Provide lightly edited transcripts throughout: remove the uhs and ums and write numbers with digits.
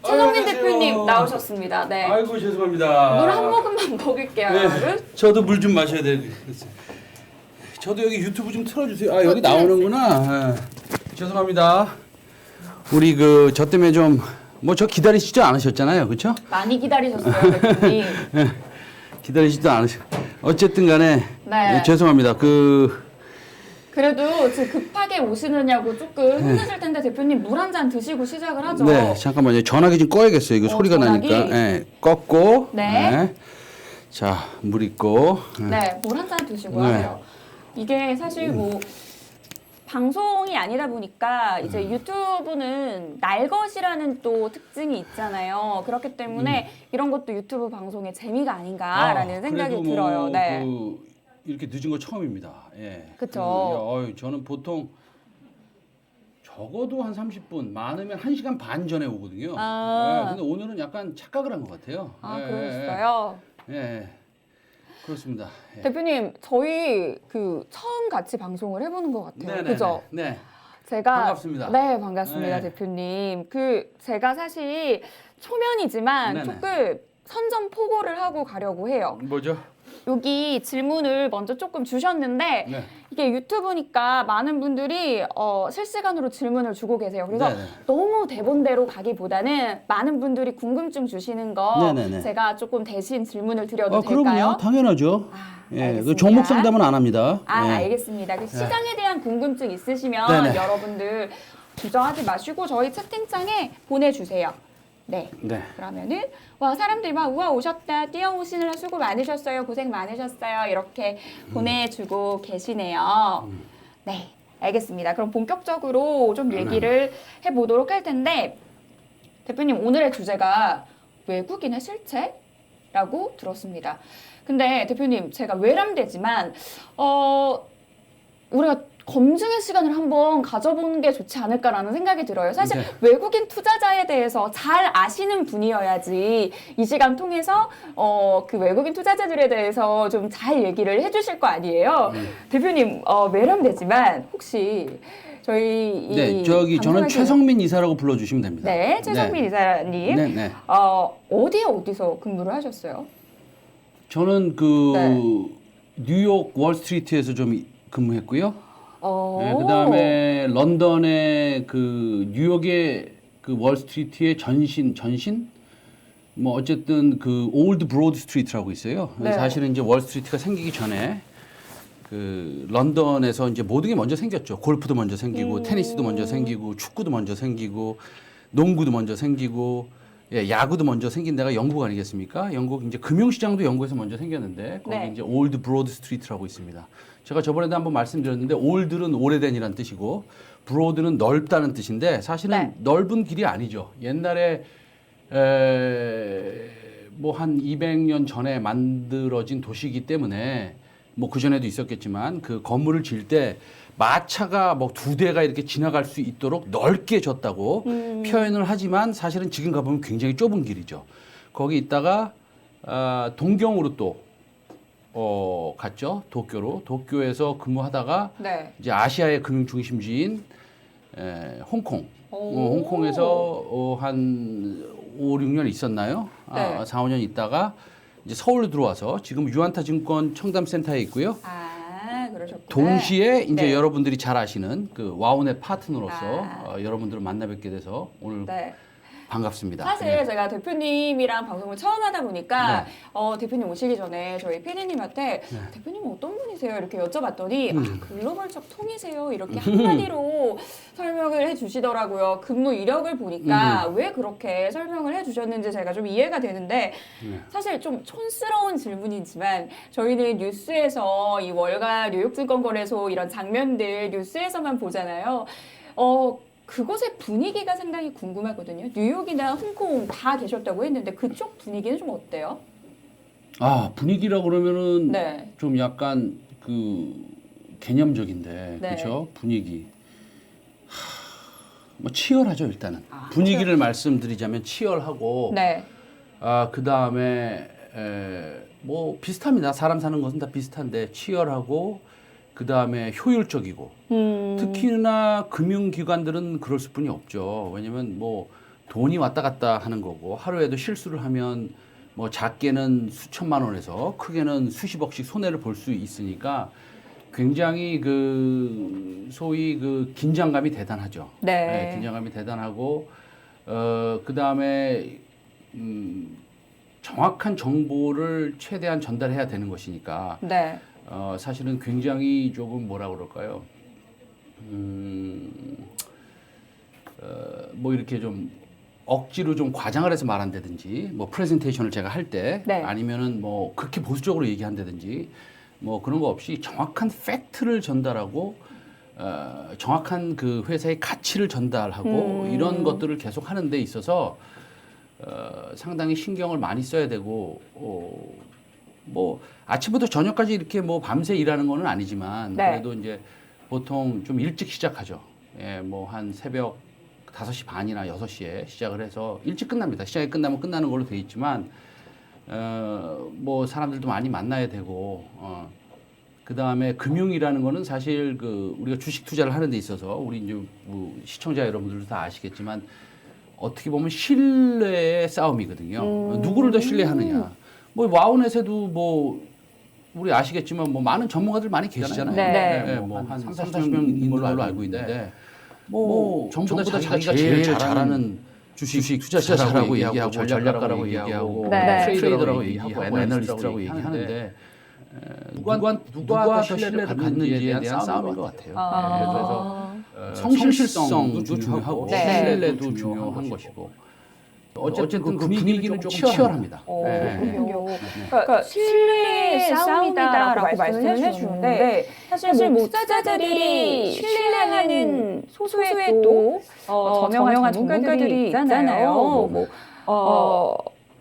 최성민 안녕하세요. 대표님 나오셨습니다. 네. 아이고 죄송합니다. 물 한 모금만 먹을게요, 네, 여러분. 저도 물 좀 마셔야 되겠어요. 저도 여기 유튜브 좀 틀어주세요. 아 여기 나오는구나. 죄송합니다. 우리 그 저 때문에 좀 뭐 저 기다리시지 않으셨잖아요, 그렇죠? 많이 기다리셨어요, 대표님. 기다리시지도 않으셨. 어쨌든 간에 네. 죄송합니다. 그래도 지금 급하게 오시느냐고 조금 힘드실 텐데 대표님 물 한 잔 드시고 시작을 하죠. 네, 잠깐만요. 전화기 좀 꺼야겠어요. 이거 소리가 전화기? 나니까. 네, 껐고. 네. 자, 물 있고. 네, 물 한 잔 드시고 네. 하세요. 이게 사실 뭐 방송이 아니다 보니까 이제 유튜브는 날 것이라는 또 특징이 있잖아요. 그렇기 때문에 이런 것도 유튜브 방송의 재미가 아닌가라는 생각이 그래도 들어요. 뭐 네. 이렇게 늦은 거 처음입니다. 예. 그쵸. 저는 보통 적어도 한 30분, 많으면 1시간 반 전에 오거든요. 아. 예, 근데 오늘은 약간 착각을 한 것 같아요. 아, 예, 그러셨어요? 예. 그렇습니다. 예. 대표님, 저희 처음 같이 방송을 해보는 것 같아요. 네네네. 그죠? 네. 제가 반갑습니다. 네, 반갑습니다, 네. 대표님. 제가 사실 초면이지만 네네. 조금 선전포고를 하고 가려고 해요. 뭐죠? 여기 질문을 먼저 조금 주셨는데 네. 이게 유튜브니까 많은 분들이 실시간으로 질문을 주고 계세요. 그래서 네네. 너무 대본대로 가기보다는 많은 분들이 궁금증 주시는 거 네네네. 제가 조금 대신 질문을 드려도 될까요? 그럼요. 당연하죠. 아, 예. 알겠습니다. 그 종목 상담은 안 합니다. 아, 예. 알겠습니다. 그 시장에 대한 궁금증 있으시면 네네. 여러분들 주저하지 마시고 저희 채팅창에 보내주세요. 네. 네. 그러면은 사람들이 막 우와 오셨다 뛰어오시느라 수고 많으셨어요 고생 많으셨어요 이렇게 보내주고 계시네요. 네, 알겠습니다. 그럼 본격적으로 좀 얘기를 해보도록 할 텐데 대표님 오늘의 주제가 외국인의 실체라고 들었습니다. 근데 대표님 제가 외람되지만 우리가 검증의 시간을 한번 가져보는 게 좋지 않을까라는 생각이 들어요. 사실 네. 외국인 투자자에 대해서 잘 아시는 분이어야지 이 시간 통해서 그 외국인 투자자들에 대해서 좀 잘 얘기를 해주실 거 아니에요. 대표님 외람되지만 혹시 저희 네, 저기 저는 방송하기- 최성민 이사라고 불러주시면 됩니다. 네, 최성민 이사님 네, 네. 어디서 근무를 하셨어요? 저는 네. 뉴욕 월스트리트에서 좀 근무했고요. 네, 오. 그다음에 런던의 뉴욕의 월스트리트의 전신 뭐 어쨌든 올드 브로드 스트리트라고 있어요. 네. 사실은 이제 월스트리트가 생기기 전에 런던에서 이제 모든 게 먼저 생겼죠. 골프도 먼저 생기고 테니스도 먼저 생기고 축구도 먼저 생기고 농구도 먼저 생기고 야구도 먼저 생긴 데가 영국 아니겠습니까? 영국 이제 금융시장도 영국에서 먼저 생겼는데 거기 네. 이제 올드 브로드 스트리트라고 있습니다. 제가 저번에도 한번 말씀드렸는데 올드는 오래된이란 뜻이고 브로드는 넓다는 뜻인데 사실은 네. 넓은 길이 아니죠. 옛날에 뭐 한 200년 전에 만들어진 도시이기 때문에 뭐 그전에도 있었겠지만 그 건물을 지을 때 마차가 뭐 2대가 이렇게 지나갈 수 있도록 넓게 졌다고 표현을 하지만 사실은 지금 가보면 굉장히 좁은 길이죠. 거기 있다가 동경으로 또 갔죠. 도쿄로. 도쿄에서 근무하다가 네. 이제 아시아의 금융 중심지인 홍콩. 오. 홍콩에서 한 5, 6년 있었나요? 네. 4, 5년 있다가 이제 서울로 들어와서 지금 유안타 증권 청담센터에 있고요. 그러셨구나. 동시에 이제 네. 여러분들이 잘 아시는 와운의 파트너로서 아. 여러분들을 만나 뵙게 돼서 오늘 네. 반갑습니다. 사실 예. 제가 대표님이랑 방송을 처음 하다 보니까 네. 대표님 오시기 전에 저희 피디님한테 대표님은 어떤 분이세요? 이렇게 여쭤봤더니 글로벌적 통이세요? 이렇게 한마디로 설명을 해주시더라고요. 근무 이력을 보니까 왜 그렇게 설명을 해주셨는지 제가 좀 이해가 되는데 사실 좀 촌스러운 질문이지만 저희는 뉴스에서 이 월가 뉴욕증권거래소 이런 장면들 뉴스에서만 보잖아요. 그곳의 분위기가 상당히 궁금하거든요. 뉴욕이나 홍콩 다 계셨다고 했는데 그쪽 분위기는 좀 어때요? 분위기라고 그러면은 네. 좀 약간 개념적인데 네. 그렇죠? 분위기. 뭐 치열하죠, 일단은. 아, 분위기를 말씀드리자면 치열하고 네. 그다음에 뭐 비슷합니다. 사람 사는 것은 다 비슷한데 치열하고 그다음에 효율적이고 특히나 금융기관들은 그럴 수뿐이 없죠. 왜냐면 뭐 돈이 왔다 갔다 하는 거고 하루에도 실수를 하면 뭐 작게는 수천만 원에서 크게는 수십억씩 손해를 볼 수 있으니까 굉장히 그 소위 그 긴장감이 대단하죠. 네. 긴장감이 대단하고 그다음에 정확한 정보를 최대한 전달해야 되는 것이니까 네. 사실은 굉장히 조금 뭐라 그럴까요? 뭐 이렇게 좀 억지로 좀 과장을 해서 말한다든지 뭐 프레젠테이션을 제가 할 때 네. 아니면은 뭐 그렇게 보수적으로 얘기한다든지 뭐 그런 거 없이 정확한 팩트를 전달하고 정확한 그 회사의 가치를 전달하고 이런 것들을 계속 하는 데 있어서 상당히 신경을 많이 써야 되고 뭐 아침부터 저녁까지 이렇게 뭐 밤새 일하는 거는 아니지만 네. 그래도 이제 보통 좀 일찍 시작하죠. 예, 뭐 한 새벽 5시 반이나 6시에 시작을 해서 일찍 끝납니다. 시작이 끝나면 끝나는 걸로 돼 있지만 뭐 사람들도 많이 만나야 되고 그다음에 금융이라는 거는 사실 그 우리가 주식 투자를 하는 데 있어서 우리 이제 뭐 시청자 여러분들도 다 아시겠지만 어떻게 보면 신뢰의 싸움이거든요. 누구를 더 신뢰하느냐. 뭐 와우넷에도 뭐 우리 아시겠지만 뭐 많은 전문가들 많이 계시잖아요. 네. 뭐한 30-40명 있는 걸로 알고 있는데 뭐 전부 다 자기가 제일 잘하는 주식 투자자라고 얘기하고 전략가라고 얘기하고 네. 트레이더라고 얘기하고 애널리스트라고 얘기하는데 누가 더 신뢰를 갖는지에 대한 싸움인 것 같아요. 그래서 성실성도 중요하고 네. 신뢰도 중요한 것이고 어쨌든 그 분위기는 좀 치열합니다. 그렇군요. 그러니까 신뢰의 싸움이다라고 말씀을 해주는데 사실 뭐 투자자들이 신뢰하는 소수의 또 저명한 전문가들이 있잖아요.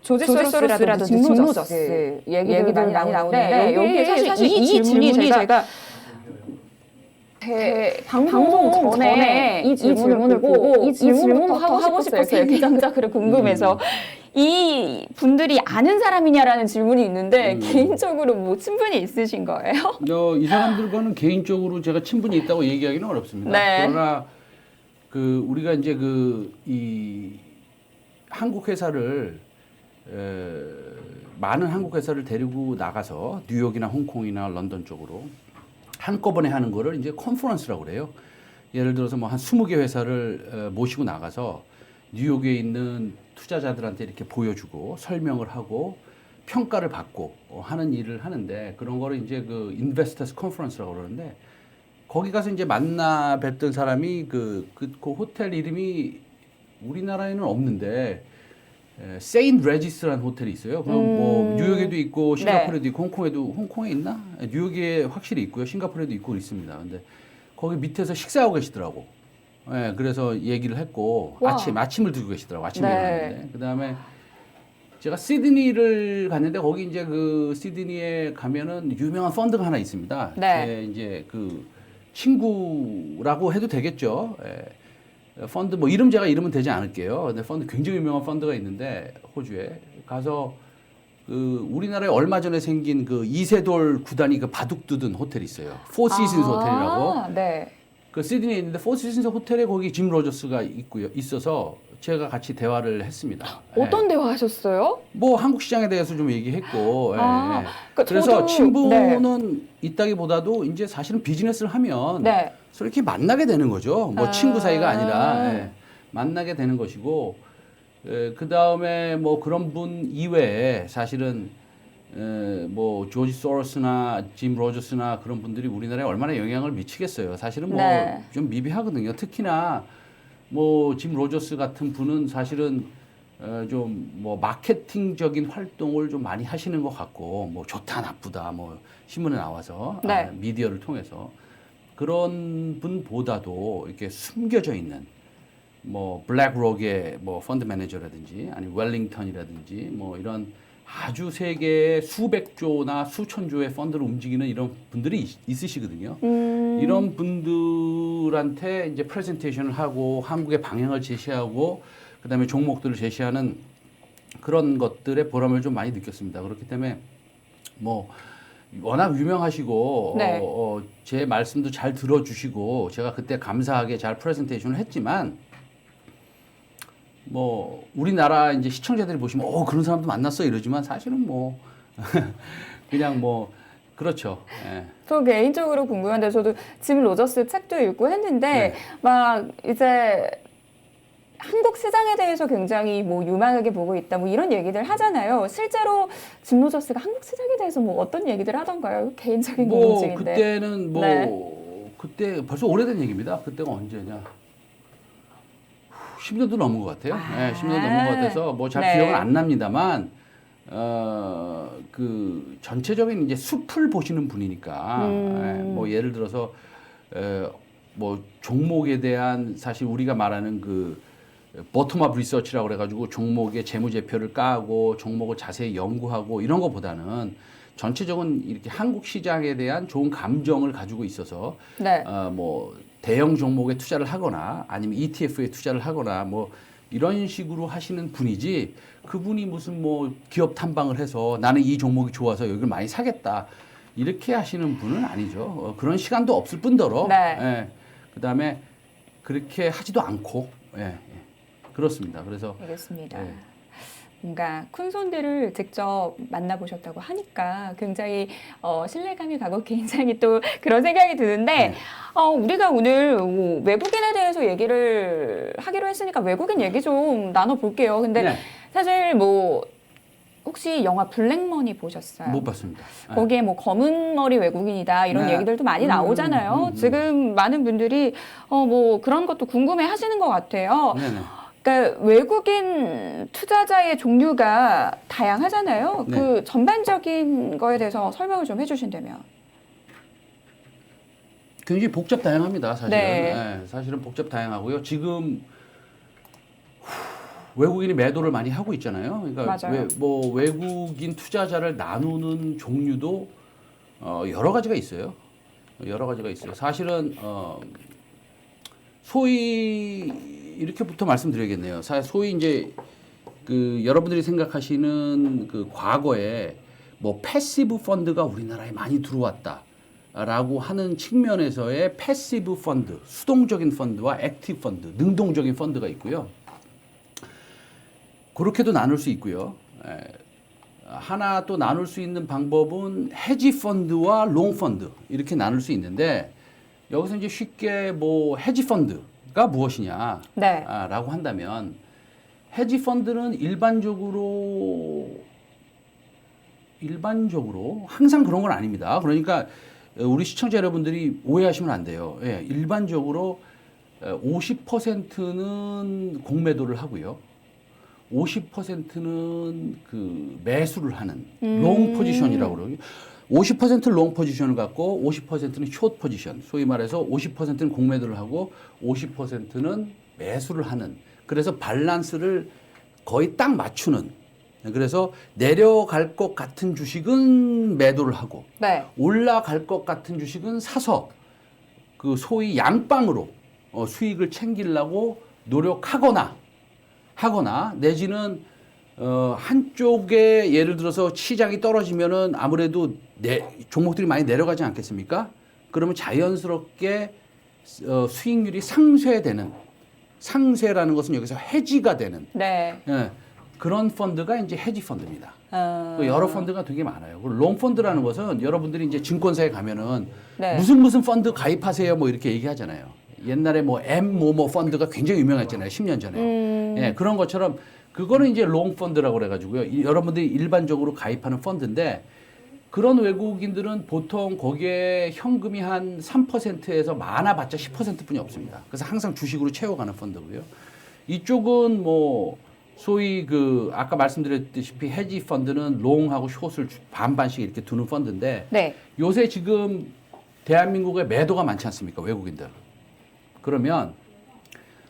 조지 소로스라든지 짐 로저스 얘기들 많이 나오는데 여기에 사실 이 질문이 제가 방송 전에 이 질문을 보고 이 질문부터 하고 싶었어요. 기장자 글을 궁금해서. 이 분들이 아는 사람이냐라는 질문이 있는데 개인적으로 뭐 친분이 있으신 거예요? 이 사람들과는 개인적으로 제가 친분이 있다고 얘기하기는 어렵습니다. 네. 그러나 그 우리가 이제 이 한국 회사를 많은 한국 회사를 데리고 나가서 뉴욕이나 홍콩이나 런던 쪽으로 한꺼번에 하는 거를 이제 컨퍼런스라고 그래요. 예를 들어서 뭐 한 20개 회사를 모시고 나가서 뉴욕에 있는 투자자들한테 이렇게 보여주고 설명을 하고 평가를 받고 하는 일을 하는데 그런 거를 이제 그 인베스터스 컨퍼런스라고 그러는데 거기 가서 이제 만나 뵀던 사람이 그 호텔 이름이 우리나라에는 없는데 세인트 레지스라는 호텔이 있어요. 그럼 뭐 뉴욕에도 있고 싱가포르에도 있고 홍콩에 있나? 뉴욕에 확실히 있고요. 싱가포르에도 있고 있습니다. 근데 거기 밑에서 식사하고 계시더라고. 예, 그래서 얘기를 했고 아침을 들고 계시더라고. 아침에 일어났는데 그다음에 제가 시드니를 갔는데 거기 이제 그 시드니에 가면은 유명한 펀드가 하나 있습니다. 네. 제 이제 그 친구라고 해도 되겠죠. 펀드 뭐 제가 이름은 되지 않을게요. 근데 펀드 굉장히 유명한 펀드가 있는데 호주에 가서 그 우리나라에 얼마 전에 생긴 그 이세돌 구단이 그 바둑 두던 호텔이 있어요. 포 시즌스 호텔이라고. 네. 그 시드니에 있는데 포 시즌스 호텔에 거기 짐 로저스가 있어서 제가 같이 대화를 했습니다. 어떤 대화 하셨어요? 뭐 한국 시장에 대해서 좀 얘기했고. 그러니까 그래서 저도- 친분은 있다기보다도 이제 사실은 비즈니스를 하면 네. 서로 이렇게 만나게 되는 거죠. 뭐 친구 사이가 아니라 만나게 되는 것이고 그 다음에 뭐 그런 분 이외에 사실은 뭐 조지 소로스나 짐 로저스나 그런 분들이 우리나라에 얼마나 영향을 미치겠어요. 사실은 뭐 좀 네. 미비하거든요. 특히나 뭐 짐 로저스 같은 분은 사실은 좀 뭐 마케팅적인 활동을 좀 많이 하시는 것 같고 뭐 좋다 나쁘다 뭐 신문에 나와서 네. 미디어를 통해서 그런 분보다도 이렇게 숨겨져 있는 뭐 블랙록의 뭐 펀드 매니저라든지 아니면 웰링턴이라든지 뭐 이런 아주 세계의 수백 조나 수천 조의 펀드를 움직이는 이런 분들이 있으시거든요. 이런 분들한테 이제 프레젠테이션을 하고 한국의 방향을 제시하고 그다음에 종목들을 제시하는 그런 것들의 보람을 좀 많이 느꼈습니다. 그렇기 때문에 뭐 워낙 유명하시고 네. 제 말씀도 잘 들어주시고 제가 그때 감사하게 잘 프레젠테이션을 했지만 뭐 우리나라 이제 시청자들이 보시면 그런 사람도 만났어 이러지만 사실은 뭐 그냥 뭐 그렇죠. 예. 저 개인적으로 궁금한데 저도 짐 로저스 책도 읽고 했는데 네. 막 이제 한국 시장에 대해서 굉장히 뭐 유망하게 보고 있다 뭐 이런 얘기들 하잖아요. 실제로 짐 로저스가 한국 시장에 대해서 뭐 어떤 얘기들 하던가요? 개인적인 뭐 궁금증인데. 그때는 뭐 네. 그때 벌써 오래된 얘기입니다. 그때가 언제냐? 10년도 넘은 것 같아요. 네, 10년 넘은 것 같아서 뭐 잘 네. 기억은 안 납니다만 그 전체적인 이제 숲을 보시는 분이니까 뭐 예를 들어서 뭐 종목에 대한 사실 우리가 말하는 그 버텀업 리서치라고 그래가지고 종목의 재무제표를 까고 종목을 자세히 연구하고 이런 것보다는 전체적인 이렇게 한국 시장에 대한 좋은 감정을 가지고 있어서 네. 뭐 대형 종목에 투자를 하거나 아니면 ETF에 투자를 하거나 뭐 이런 식으로 하시는 분이지 그분이 무슨 뭐 기업 탐방을 해서 나는 이 종목이 좋아서 여기를 많이 사겠다 이렇게 하시는 분은 아니죠. 그런 시간도 없을 뿐더러 네. 예, 그다음에 그렇게 하지도 않고 예, 그렇습니다. 그래서 알겠습니다. 네. 뭔가 큰 손들을 직접 만나보셨다고 하니까 굉장히 신뢰감이 가고 굉장히 또 그런 생각이 드는데 네. 우리가 오늘 뭐 외국인에 대해서 얘기를 하기로 했으니까 외국인 얘기 좀 나눠볼게요. 근데 네. 사실 뭐 혹시 영화 블랙머니 보셨어요? 못 봤습니다. 예. 거기에 뭐 검은 머리 외국인이다 이런 네. 얘기들도 많이 나오잖아요. 지금 많은 분들이 뭐 그런 것도 궁금해 하시는 것 같아요. 네네. 그러니까 외국인 투자자의 종류가 다양하잖아요. 네. 그 전반적인 거에 대해서 설명을 좀 해주신다면. 굉장히 복잡 다양합니다. 사실은. 네. 예, 사실은 복잡 다양하고요. 지금 외국인이 매도를 많이 하고 있잖아요. 그러니까 맞아요. 뭐 외국인 투자자를 나누는 종류도 여러 가지가 있어요. 여러 가지가 있어요. 사실은 소위 이렇게부터 말씀드려야겠네요. 소위 이제 그 여러분들이 생각하시는 그 과거에 뭐 패시브 펀드가 우리나라에 많이 들어왔다라고 하는 측면에서의 패시브 펀드, 수동적인 펀드와 액티브 펀드, 능동적인 펀드가 있고요. 그렇게도 나눌 수 있고요. 하나 또 나눌 수 있는 방법은 헤지 펀드와 롱 펀드 이렇게 나눌 수 있는데 여기서 이제 쉽게 뭐 헤지 펀드가 무엇이냐 네. 라고 한다면 헤지 펀드는 일반적으로 항상 그런 건 아닙니다. 그러니까 우리 시청자 여러분들이 오해하시면 안 돼요. 예, 일반적으로 50%는 공매도를 하고요. 50%는 그 매수를 하는 롱 포지션이라고 그러요. 50%는 롱 포지션을 갖고 50%는 숏 포지션. 소위 말해서 50%는 공매도를 하고 50%는 매수를 하는. 그래서 밸런스를 거의 딱 맞추는. 그래서 내려갈 것 같은 주식은 매도를 하고 네. 올라갈 것 같은 주식은 사서 그 소위 양방으로 수익을 챙기려고 노력하거나 내지는 한쪽에 예를 들어서 시장이 떨어지면은 아무래도 종목들이 많이 내려가지 않겠습니까? 그러면 자연스럽게 수익률이 상쇄라는 것은 여기서 해지가 되는 네. 그런 펀드가 이제 해지 펀드입니다. 여러 펀드가 되게 많아요. 그리고 롱 펀드라는 것은 여러분들이 이제 증권사에 가면은 네. 무슨 펀드 가입하세요 뭐 이렇게 얘기하잖아요. 옛날에 뭐 M 펀드가 굉장히 유명했잖아요. 10년 전에. 예, 그런 것처럼 그거는 이제 롱 펀드라고 그래가지고요. 여러분들이 일반적으로 가입하는 펀드인데 그런 외국인들은 보통 거기에 현금이 한 3%에서 많아봤자 10%뿐이 없습니다. 그래서 항상 주식으로 채워가는 펀드고요. 이쪽은 뭐 소위 그 아까 말씀드렸다시피 헤지 펀드는 롱하고 숏을 반반씩 이렇게 두는 펀드인데 네. 요새 지금 대한민국에 매도가 많지 않습니까? 외국인들. 그러면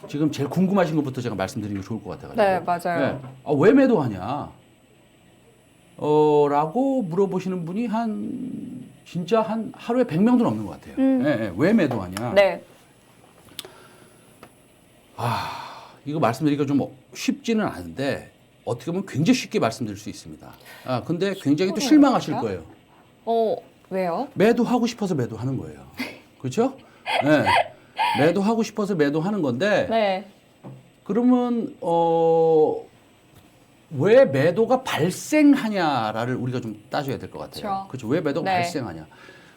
지금 제일 궁금하신 것부터 제가 말씀드리는 게 좋을 것 같아가지고. 네, 맞아요. 왜 매도하냐? 라고 물어보시는 분이 진짜 한 하루에 100명도 넘는 것 같아요. 왜 매도하냐? 네. 이거 말씀드리기가 좀 쉽지는 않은데 어떻게 보면 굉장히 쉽게 말씀드릴 수 있습니다. 근데 굉장히 또 실망하실 거예요. 왜요? 매도하고 싶어서 매도하는 거예요. 그렇죠? 네. 매도하고 싶어서 매도하는 건데 네. 그러면 왜 매도가 발생하냐를 우리가 좀 따져야 될 것 같아요. 그렇죠. 왜 매도가 네. 발생하냐.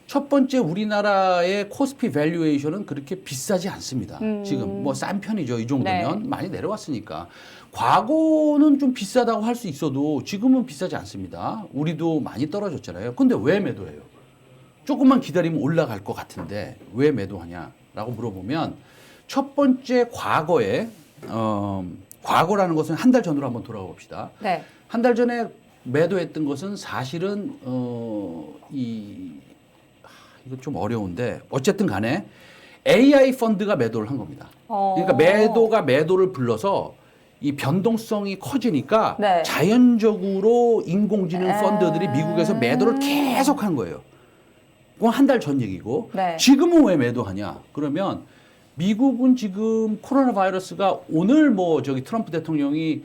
첫 번째 우리나라의 코스피 밸류에이션은 그렇게 비싸지 않습니다. 지금 뭐 싼 편이죠. 이 정도면 네. 많이 내려왔으니까. 과거는 좀 비싸다고 할 수 있어도 지금은 비싸지 않습니다. 우리도 많이 떨어졌잖아요. 근데 왜 매도해요? 조금만 기다리면 올라갈 것 같은데 왜 매도하냐라고 물어보면 첫 번째 과거라는 것은 한 달 전으로 한번 돌아가 봅시다. 네. 한 달 전에 매도했던 것은 사실은 이거 좀 어려운데 어쨌든 간에 AI 펀드가 매도를 한 겁니다. 그러니까 매도를 불러서 이 변동성이 커지니까 네. 자연적으로 인공지능 펀드들이 미국에서 매도를 계속 한 거예요. 그건 한 달 전 얘기고 네. 지금은 왜 매도하냐? 그러면 미국은 지금 코로나 바이러스가 오늘 뭐 저기 트럼프 대통령이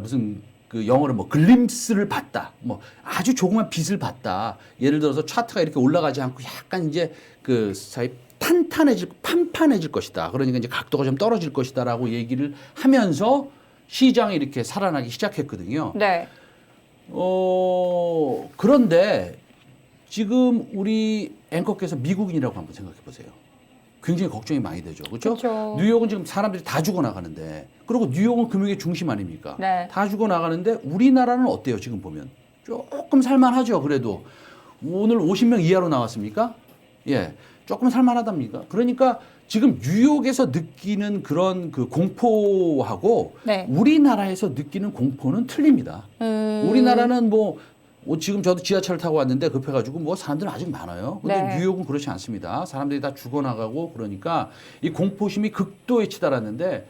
무슨 그 영어로 뭐 글림스를 봤다. 뭐 아주 조그만 빛을 봤다. 예를 들어서 차트가 이렇게 올라가지 않고 약간 이제 그 사이 판판해질 것이다. 그러니까 이제 각도가 좀 떨어질 것이다라고 얘기를 하면서 시장이 이렇게 살아나기 시작했거든요. 네. 그런데 지금 우리 앵커께서 미국인이라고 한번 생각해 보세요. 굉장히 걱정이 많이 되죠. 그렇죠? 그쵸. 뉴욕은 지금 사람들이 다 죽어나가는데 그리고 뉴욕은 금융의 중심 아닙니까? 네. 다 죽어나가는데 우리나라는 어때요? 지금 보면 조금 살만하죠. 그래도 오늘 50명 이하로 나왔습니까? 예, 조금 살만하답니까? 그러니까 지금 뉴욕에서 느끼는 그런 그 공포하고 네. 우리나라에서 느끼는 공포는 틀립니다. 우리나라는 뭐 지금 저도 지하철 타고 왔는데 급해가지고 뭐 사람들 아직 많아요. 근데 네. 뉴욕은 그렇지 않습니다. 사람들이 다 죽어나가고 그러니까 이 공포심이 극도에 치달았는데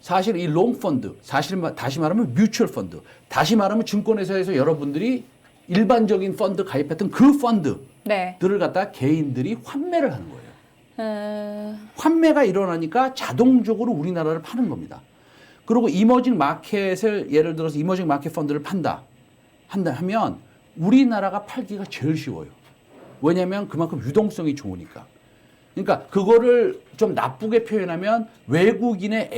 사실 이 롱펀드, 사실 다시 말하면 뮤추얼 펀드, 다시 말하면 증권회사에서 여러분들이 일반적인 펀드 가입했던 그 펀드들을 네. 갖다 개인들이 환매를 하는 거예요. 환매가 일어나니까 자동적으로 우리나라를 파는 겁니다. 그리고 이머징 마켓을 예를 들어서 이머징 마켓 펀드를 하면 우리나라가 팔기가 제일 쉬워요. 왜냐하면 그만큼 유동성이 좋으니까. 그러니까 그거를 좀 나쁘게 표현하면 외국인의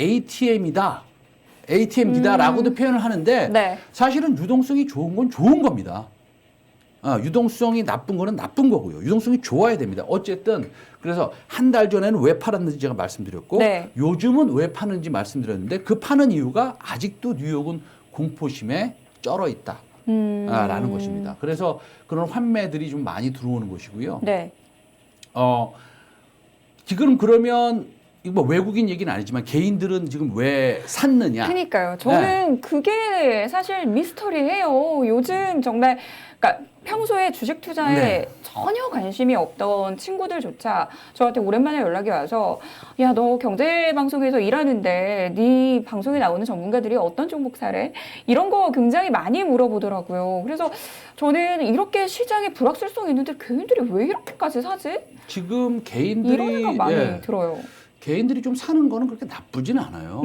ATM기다라고도 표현을 하는데 네. 사실은 유동성이 좋은 건 좋은 겁니다. 유동성이 나쁜 거는 나쁜 거고요. 유동성이 좋아야 됩니다. 어쨌든 그래서 한 달 전에는 왜 팔았는지 제가 말씀드렸고 네. 요즘은 왜 파는지 말씀드렸는데 그 파는 이유가 아직도 뉴욕은 공포심에 쩔어 있다. 라는 것입니다. 그래서 그런 환매들이 좀 많이 들어오는 것이고요. 네. 지금 그러면 이거 뭐 외국인 얘기는 아니지만 개인들은 지금 왜 샀느냐? 그러니까요. 저는 그게 사실 미스터리해요. 요즘 정말 그러니까 평소에 주식 투자에 네. 전혀 관심이 없던 친구들조차 저한테 오랜만에 연락이 와서 야, 너 경제 방송에서 일하는데 네 방송에 나오는 전문가들이 어떤 종목 사래? 이런 거 굉장히 많이 물어보더라고요. 그래서 저는 이렇게 시장에 불확실성이 있는데 개인들이 왜 이렇게까지 사지? 지금 개인들이 이런 생각 많이 들어요. 개인들이 좀 사는 거는 그렇게 나쁘진 않아요.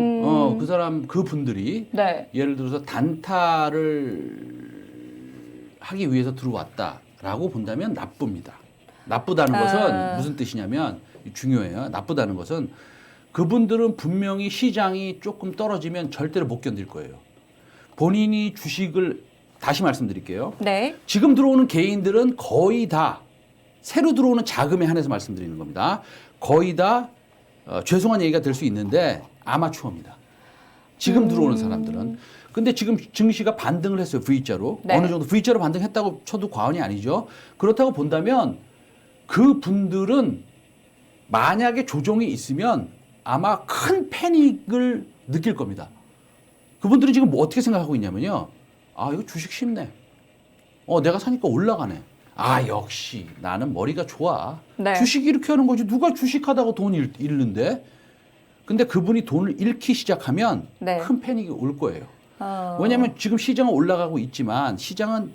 그분들이 네. 예를 들어서 단타를 하기 위해서 들어왔다라고 본다면 나쁩니다. 나쁘다는 것은 무슨 뜻이냐면 중요해요. 나쁘다는 것은 그분들은 분명히 시장이 조금 떨어지면 절대로 못 견딜 거예요. 본인이 주식을 다시 말씀드릴게요. 네. 지금 들어오는 개인들은 거의 다 새로 들어오는 자금에 한해서 말씀드리는 겁니다. 거의 다 죄송한 얘기가 될 수 있는데 아마추어입니다. 지금 들어오는 사람들은. 근데 지금 증시가 반등을 했어요. V자로. 네. 어느 정도 V자로 반등했다고 쳐도 과언이 아니죠. 그렇다고 본다면 그 분들은 만약에 조정이 있으면 아마 큰 패닉을 느낄 겁니다. 그분들이 지금 뭐 어떻게 생각하고 있냐면요. 아, 이거 주식 쉽네. 내가 사니까 올라가네. 아, 역시 나는 머리가 좋아. 네. 주식 이렇게 하는 거지. 누가 주식하다가 돈 잃는데? 근데 그분이 돈을 잃기 시작하면 네. 큰 패닉이 올 거예요. 왜냐하면 지금 시장은 올라가고 있지만 시장은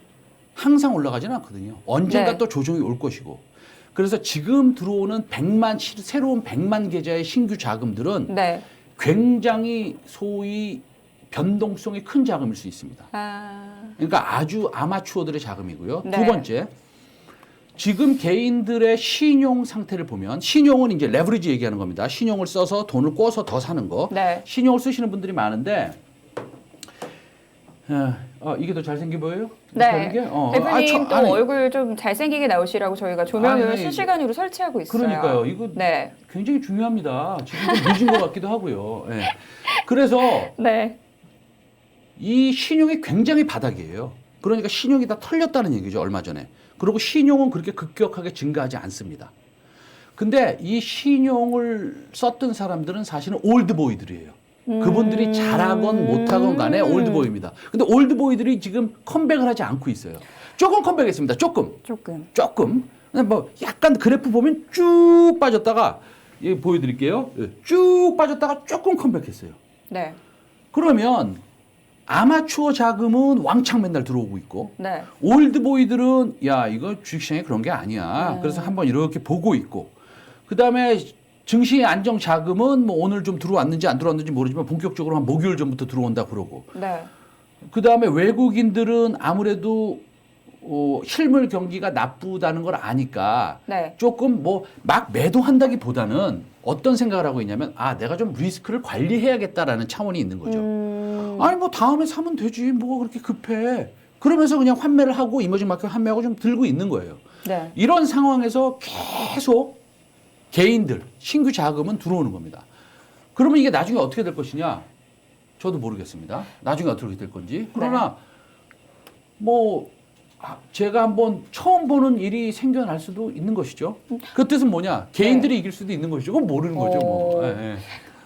항상 올라가지는 않거든요. 언젠가 네. 또 조정이 올 것이고. 그래서 지금 들어오는 새로운 100만 계좌의 신규 자금들은 네. 굉장히 소위 변동성이 큰 자금일 수 있습니다. 그러니까 아주 아마추어들의 자금이고요. 네. 두 번째, 지금 개인들의 신용 상태를 보면 신용은 이제 레버리지 얘기하는 겁니다. 신용을 써서 돈을 꿔서 더 사는 거. 네. 신용을 쓰시는 분들이 많은데 이게 더 잘생겨 보여요? 네. 대표님 또 아니, 얼굴 좀 잘생기게 나오시라고 저희가 조명을 아니, 실시간으로 설치하고 있어요. 그러니까요. 이거 네. 굉장히 중요합니다. 지금 좀 늦은 것 같기도 하고요. 예. 그래서 네. 이 신용이 굉장히 바닥이에요. 그러니까 신용이 다 털렸다는 얘기죠. 얼마 전에. 그리고 신용은 그렇게 급격하게 증가하지 않습니다. 근데 이 신용을 썼던 사람들은 사실은 올드보이들이에요. 그분들이 잘하건 못하건 간에 올드보이입니다. 근데 올드보이들이 지금 컴백을 하지 않고 있어요. 조금 컴백했습니다. 조금. 근데 뭐 약간 그래프 보면 쭉 빠졌다가 예, 보여드릴게요. 예, 쭉 빠졌다가 조금 컴백했어요. 네. 그러면 아마추어 자금은 왕창 맨날 들어오고 있고 네. 올드보이들은 야 이거 주식시장에 그런 게 아니야. 그래서 한번 이렇게 보고 있고 그다음에 증시 안정 자금은 뭐 오늘 좀 들어왔는지 안 들어왔는지 모르지만 본격적으로 한 목요일 전부터 들어온다 그러고 네. 그다음에 외국인들은 아무래도 실물 경기가 나쁘다는 걸 아니까 네. 조금 뭐 막 매도한다기보다는 어떤 생각을 하고 있냐면 아 내가 좀 리스크를 관리해야겠다라는 차원이 있는 거죠. 아니 뭐 다음에 사면 되지 뭐가 그렇게 급해. 그러면서 그냥 환매를 하고 이머징 마켓 환매하고 좀 들고 있는 거예요. 네. 이런 상황에서 계속 개인들 신규 자금은 들어오는 겁니다. 그러면 이게 나중에 어떻게 될 것이냐? 저도 모르겠습니다. 나중에 어떻게 될 건지. 그러나 뭐 제가 한번 처음 보는 일이 생겨날 수도 있는 것이죠. 그 뜻은 뭐냐? 개인들이 이길 수도 있는 것이죠. 그건 모르는 거죠. 뭐. 예, 예.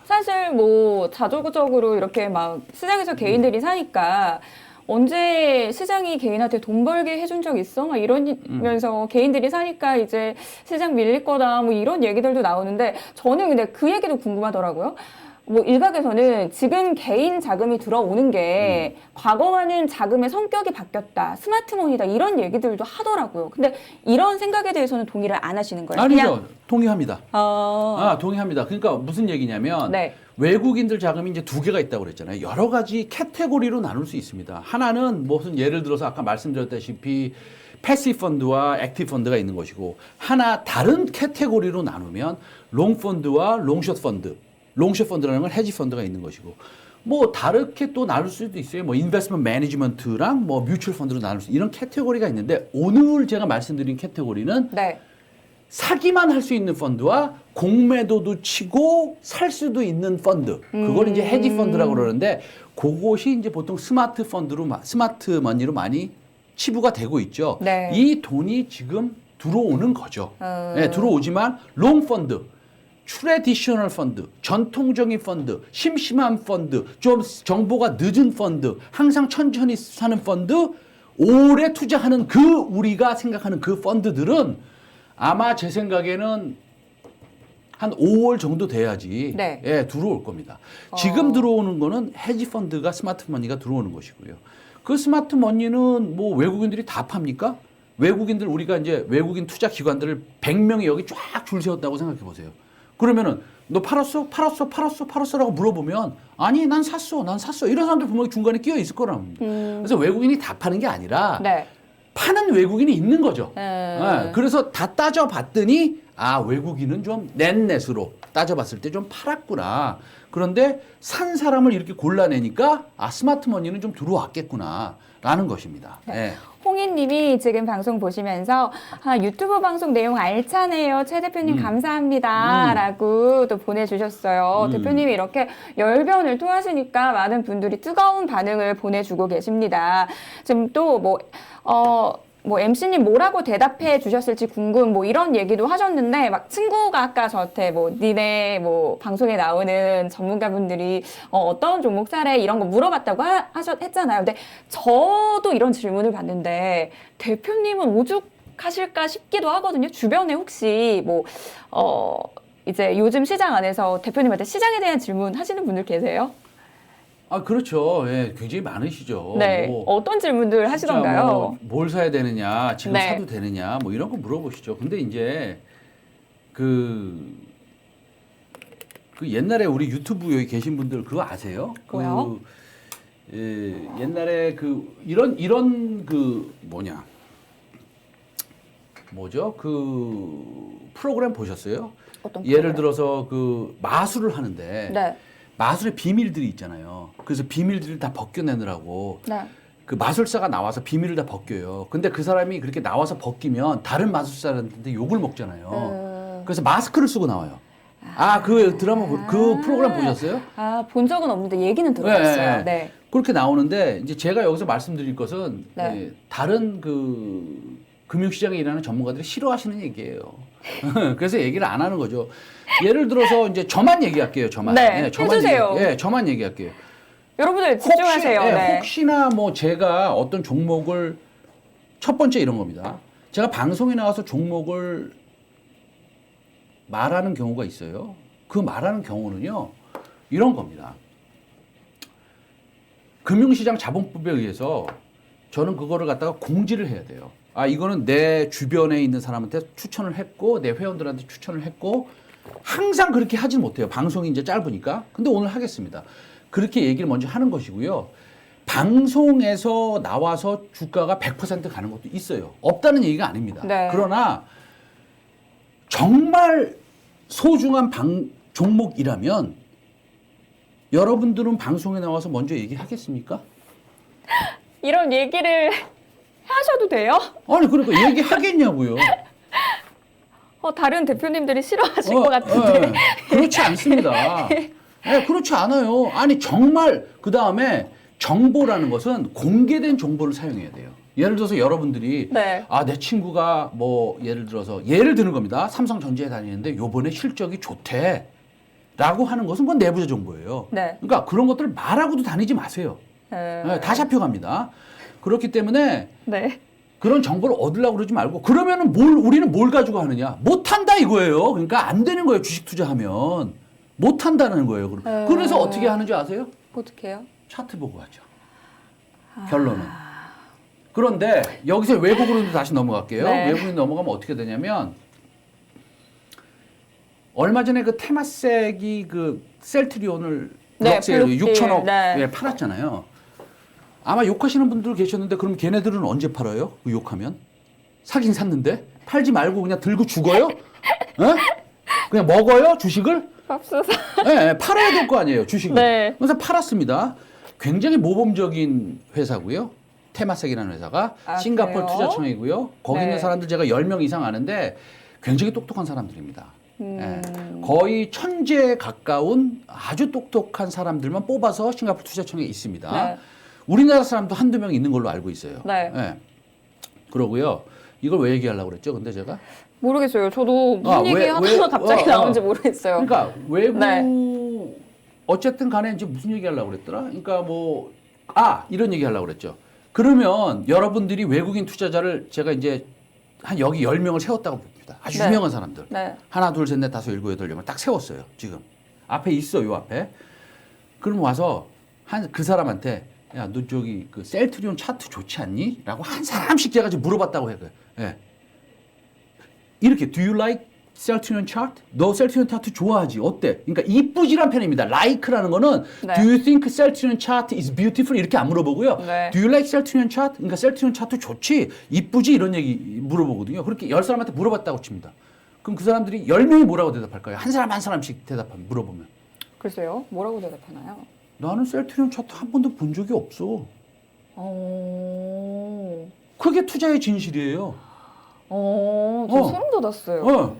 사실 뭐 자조적으로 이렇게 막 시장에서 개인들이 사니까 언제 시장이 개인한테 돈 벌게 해준 적 있어? 막 이러면서 개인들이 사니까 이제 시장 밀릴 거다 뭐 이런 얘기들도 나오는데 저는 근데 그 얘기도 궁금하더라고요. 뭐 일각에서는 지금 개인 자금이 들어오는 게 과거와는 자금의 성격이 바뀌었다, 스마트머니다 이런 얘기들도 하더라고요. 근데 이런 생각에 대해서는 동의를 안 하시는 거예요? 아니죠. 동의합니다. 그냥, 동의합니다. 그러니까 무슨 얘기냐면 네. 외국인들 자금이 이제 두 개가 있다고 그랬잖아요. 여러 가지 캐테고리로 나눌 수 있습니다. 하나는 무슨 예를 들어서 아까 말씀드렸다시피 패시브 펀드와 액티브 펀드가 있는 것이고 하나 다른 캐테고리로 나누면 롱 펀드와 롱숏 펀드. 롱숏 펀드라는 건 헤지 펀드가 있는 것이고 뭐 다르게 또 나눌 수도 있어요. 뭐 인베스트먼트 매니지먼트랑 뭐 뮤추얼 펀드로 나눌 수 이런 캐테고리가 있는데 오늘 제가 말씀드린 캐테고리는 네. 사기만 할 수 있는 펀드와 공매도도 치고 살 수도 있는 펀드. 그걸 이제 헤지 펀드라고 그러는데 그것이 이제 보통 스마트 펀드로 스마트 머니로 많이 치부가 되고 있죠. 네. 이 돈이 지금 들어오는 거죠. 네, 들어오지만 롱 펀드 트래디셔널 펀드, 전통적인 펀드, 심심한 펀드, 좀 정보가 늦은 펀드, 항상 천천히 사는 펀드, 오래 투자하는 그 우리가 생각하는 그 펀드들은 아마 제 생각에는 한 5월 정도 돼야지 네. 예, 들어올 겁니다. 지금 들어오는 거는 헤지 펀드가 스마트 머니가 들어오는 것이고요. 그 스마트 머니는 뭐 외국인들이 다 팝니까? 외국인들 우리가 이제 외국인 투자 기관들을 100명이 여기 쫙 줄 세웠다고 생각해 보세요. 그러면은 너 팔았어라고 물어보면 아니 난 샀어 이런 사람들 분명히 중간에 끼어 있을 거랍니다. 그래서 외국인이 다 파는 게 아니라 네. 파는 외국인이 있는 거죠. 그래서 다 따져봤더니 아 외국인은 좀 넷넷으로 따져봤을 때 좀 팔았구나. 그런데 산 사람을 이렇게 골라내니까 아 스마트머니는 좀 들어왔겠구나라는 것입니다. 네. 홍희님이 지금 방송 보시면서 유튜브 방송 내용 알차네요. 최 대표님 감사합니다. 라고 또 보내주셨어요. 대표님이 이렇게 열변을 토하시니까 많은 분들이 뜨거운 반응을 보내주고 계십니다. 지금 또 뭐 MC님 뭐라고 대답해 주셨을지 궁금 뭐 이런 얘기도 하셨는데 막 친구가 아까 저한테 뭐 니네 뭐 방송에 나오는 전문가분들이 어떤 종목 사래 이런 거 물어봤다고 했잖아요. 근데 저도 이런 질문을 받는데 대표님은 오죽하실까 싶기도 하거든요. 주변에 혹시 뭐 이제 요즘 시장 안에서 대표님한테 시장에 대한 질문 하시는 분들 계세요? 아, 그렇죠. 예, 굉장히 많으시죠. 네. 뭐 어떤 질문들 하시던가요? 뭘 사야 되느냐, 지금 네. 사도 되느냐, 뭐 이런 거 물어보시죠. 근데 이제 그 옛날에 우리 유튜브 여기 계신 분들 그거 아세요? 뭐요? 옛날에 이런 그 뭐냐. 뭐죠? 그 프로그램 보셨어요? 어떤 예를 프로그램? 들어서 그 마술을 하는데 네. 마술의 비밀들이 있잖아요. 그래서 비밀들을 다 벗겨내느라고 네. 그 마술사가 나와서 비밀을 다 벗겨요. 근데 그 사람이 그렇게 나와서 벗기면 다른 마술사한테 욕을 먹잖아요. 그래서 마스크를 쓰고 나와요. 그 드라마, 그 프로그램 보셨어요? 본 적은 없는데 얘기는 들어봤어요. 네. 네. 그렇게 나오는데 이제 제가 여기서 말씀드릴 것은 네. 예, 다른 그 금융시장에 일하는 전문가들이 싫어하시는 얘기예요. 그래서 얘기를 안 하는 거죠. 예를 들어서 이제 저만 얘기할게요. 저만. 네, 저만 해주세요. 저만 얘기할게요. 여러분들 집중하세요. 네. 혹시나 뭐 제가 어떤 종목을 첫 번째 이런 겁니다. 제가 방송에 나와서 종목을 말하는 경우가 있어요. 그 말하는 경우는요. 이런 겁니다. 금융시장 자본법에 의해서 저는 그거를 갖다가 공지를 해야 돼요. 이거는 내 주변에 있는 사람한테 추천을 했고 내 회원들한테 추천을 했고 항상 그렇게 하진 못해요. 방송이 이제 짧으니까. 근데 오늘 하겠습니다. 그렇게 얘기를 먼저 하는 것이고요. 방송에서 나와서 주가가 100% 가는 것도 있어요. 없다는 얘기가 아닙니다. 네. 그러나 정말 소중한 종목이라면 여러분들은 방송에 나와서 먼저 얘기하겠습니까? 이런 얘기를 하셔도 돼요? 아니 그러니까 얘기하겠냐고요. 다른 대표님들이 싫어하실 것 같은데. 그렇지 않습니다. 그렇지 않아요. 아니 정말 그 다음에 정보라는 것은 공개된 정보를 사용해야 돼요. 예를 들어서 여러분들이 네. 내 친구가 뭐 예를 드는 겁니다. 삼성전자에 다니는데 요번에 실적이 좋대. 라고 하는 것은 그건 내부자 정보예요. 네. 그러니까 그런 것들을 말하고도 다니지 마세요. 다 잡혀갑니다. 그렇기 때문에 네. 그런 정보를 얻으려고 그러지 말고 그러면은 우리는 뭘 가지고 하느냐? 못한다 이거예요. 그러니까 안 되는 거예요. 주식 투자하면. 못한다는 거예요. 그래서 어떻게 하는지 아세요? 어떻게 해요? 차트 보고 하죠. 결론은. 그런데 여기서 외국으로 다시 넘어갈게요. 네. 외국인 넘어가면 어떻게 되냐면 얼마 전에 그 테마섹이 그 셀트리온을 네, 6천억 네. 팔았잖아요. 아마 욕하시는 분들 계셨는데 그럼 걔네들은 언제 팔아요? 그 욕하면? 사긴 샀는데? 팔지 말고 그냥 들고 죽어요? 그냥 먹어요? 주식을? 맙소사. 네, 팔아야 될 거 아니에요, 주식을. 네. 그래서 팔았습니다. 굉장히 모범적인 회사고요. 테마섹이라는 회사가 싱가포르 그래요? 투자청이고요. 거기 네. 있는 사람들 제가 10명 이상 아는데 굉장히 똑똑한 사람들입니다. 거의 천재에 가까운 아주 똑똑한 사람들만 뽑아서 싱가포르 투자청에 있습니다. 네. 우리나라 사람도 한두 명 있는 걸로 알고 있어요. 네. 그러고요. 이걸 왜 얘기하려고 그랬죠? 근데 제가? 모르겠어요. 저도 무슨 얘기 하다가 갑자기 나온지 모르겠어요. 그러니까 외국 네. 어쨌든 간에 이제 무슨 얘기 하려고 그랬더라? 그러니까 뭐 이런 얘기 하려고 그랬죠. 그러면 여러분들이 외국인 투자자를 제가 이제 한 여기 10명을 세웠다고 봅니다. 아주 네. 유명한 사람들. 네. 하나, 둘, 셋, 넷, 다섯, 일곱, 여덟, 명을 딱 세웠어요. 지금. 앞에 있어, 요 앞에. 그럼 와서 그 사람한테 야, 너 저기 그 셀트리온 차트 좋지 않니? 라고 한 사람씩 제가 지금 물어봤다고 해요. 예. 이렇게 Do you like 셀트리온 차트? 너 셀트리온 차트 좋아하지? 어때? 그러니까 이쁘지란 편입니다. like라는 거는 네. Do you think 셀트리온 차트 is beautiful? 이렇게 안 물어보고요. 네. Do you like 셀트리온 차트? 그러니까 셀트리온 차트 좋지? 이쁘지? 이런 얘기 물어보거든요. 그렇게 10사람한테 물어봤다고 칩니다. 그럼 그 사람들이 10명이 뭐라고 대답할까요? 한 사람 한 사람씩 대답하면 물어보면. 글쎄요. 뭐라고 대답하나요? 나는 셀트리온 차트 한 번도 본 적이 없어. 그게 투자의 진실이에요. 저 소름 돋았어요.